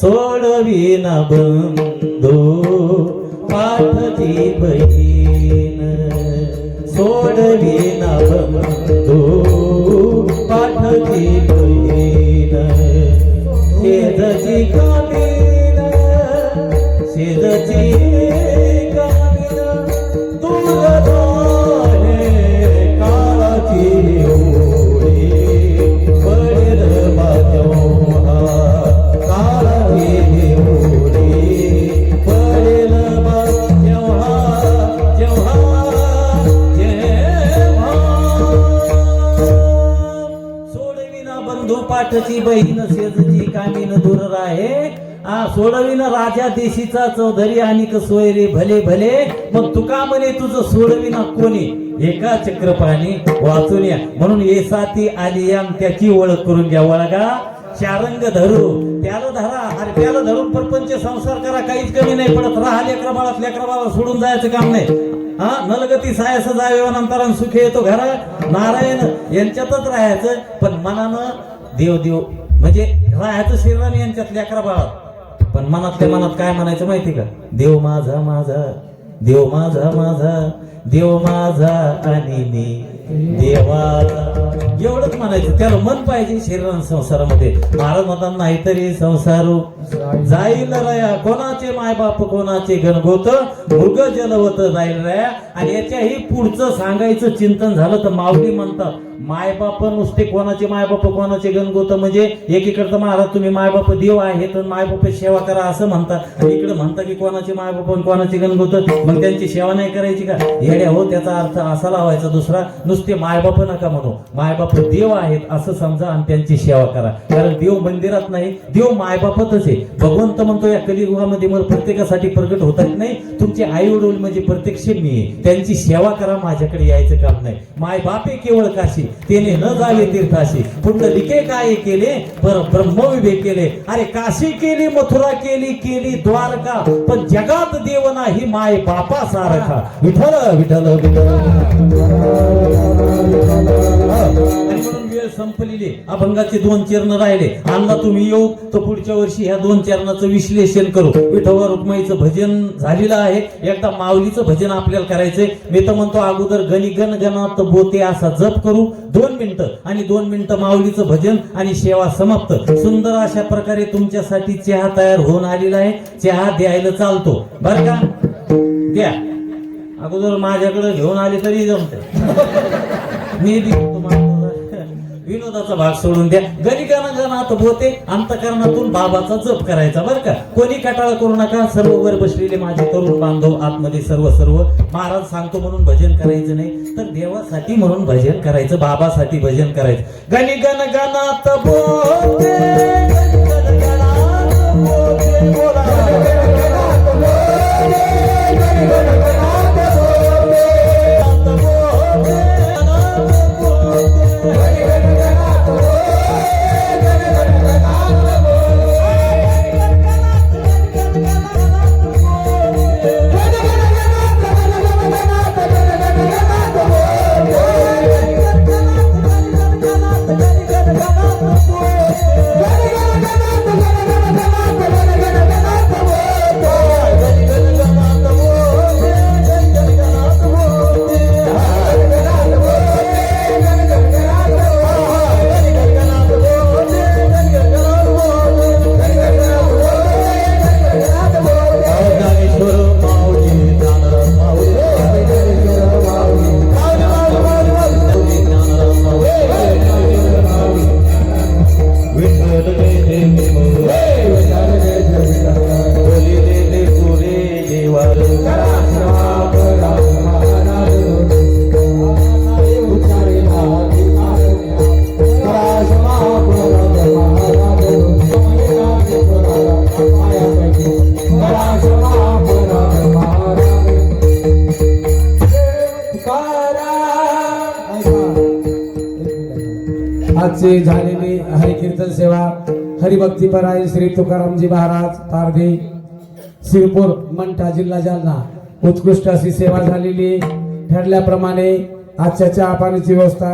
[SPEAKER 3] सोडविना बंधू पाठची बहीण सोडविना बंधू पाठची बहीण शेजाची कामीन शेजाची कामीन दूर आहे काळाची ओळी पडेल माझ्या काळाची ओळी पडेल जेव्हा जेव्हा जेव्हा सोडविना बंधू पाठची बहीण शेजची कामीन दूर राहे सोडविना राजा देशीचा चौधरी आणि सोयरे भले भले मग तुका म्हणे तुझं सोडविना कोणी एका चक्रपाणी वाचून या म्हणून येसाती आली याम त्याची ओळख करून घ्या वळगा चारंग धरू त्याला धरा अरे त्याला धरून प्रपंच संसार करा काहीच कमी नाही पडत राहा लेकरा बाळाला सोडून जायचं काम नाही हा नलगती सायस जावे नंतर सुखे येतो घरा नारायण यांच्यातच राहायचं पण मनानं देव देव म्हणजे राहायचं शरीराने यांच्यात लेकरा बाळात पण मनातल्या मनात काय म्हणायचं माहिती का देव माझा माझा देव माझा माझा देव माझा आणि मी देवाला एवढंच म्हणायचं त्याला मन पाहिजे शरीरान संसारामध्ये महाराज म्हणतात नाहीतरी संसारू जाईल रया कोणाचे मायबाप कोणाचे गणगोत मृग जलवत जाईल रया आणि याच्याही पुढचं सांगायचं चिंतन झालं तर माऊली म्हणतात मायबाप नुसते कोणाचे मायबाप कोणाचे गणगोत म्हणजे एकीकडचं महाराज तुम्ही मायबाप देव आहे तर मायबाप सेवा करा असं म्हणता आणि इकडे म्हणता की कोणाचे मायबाप कोणाचे गणगोत मग त्यांची सेवा नाही करायची का येड्या हो त्याचा अर्थ असा लावायचा दुसरा नुसते मायबाप नका म्हणू मायबाप देव आहेत असं समजा आणि त्यांची सेवा करा कारण देव मंदिरात नाही देव मायबापतच आहे भगवंत म्हणतो या कलियुगामध्ये मला प्रत्येकासाठी प्रगट होत नाही तुमचे आई वडील म्हणजे प्रत्यक्ष मी आहे त्यांची सेवा करा माझ्याकडे यायचं काम नाही मायबापे केवळ काशी तेने न जावे तीर्थाशी पुंडलिके काय केले ब्रह्मविवेक केले अरे काशी केली मथुरा केली केली द्वारका पण जगात देव नाही माय बापा सारखा विठ्ठल विठ्ठल म्हणून वेळ संपलेली अभंगाचे 2 चरण राहिले आणला तुम्ही येऊ तर पुढच्या वर्षी ह्या 2 चरणाचं विश्लेषण करू विठोबा रुक्माईचं भजन झालेलं आहे एकदा माऊलीचं भजन आपल्याला करायचंय मी तर म्हणतो अगोदर गणी गण गणात बोते असा जप करू 2 मिनिटं आणि 2 मिनिटं माऊलीचं भजन आणि सेवा समाप्त सुंदर अशा प्रकारे तुमच्यासाठी चहा तयार होऊन आलेला आहे चहा द्यायला चालतो बरं का द्या अगोदर माझ्याकडे घेऊन आले तरी जमते मी विनोदाचा भाग सोडून द्या गणी गणात बोते अंतकरणातून बाबाचा जप करायचा बरं का कोणी कटाळ करू नका सर्व वर बसलेले माझे तरुण बांधव आतमध्ये सर्व महाराज सांगतो म्हणून भजन करायचं नाही तर देवासाठी म्हणून भजन करायचं बाबासाठी भजन करायचं गणी गणात बोते
[SPEAKER 2] देवा
[SPEAKER 4] आजची झालेली हरिकीर्तन सेवा हरिभक्तीपराय श्री तुकारामजी महाराज पारधी शिरपूर मंठा जिल्हा जालना उत्कृष्ट अशी सेवा झालेली ठरल्याप्रमाणे आजच्या चहा पाण्याची व्यवस्था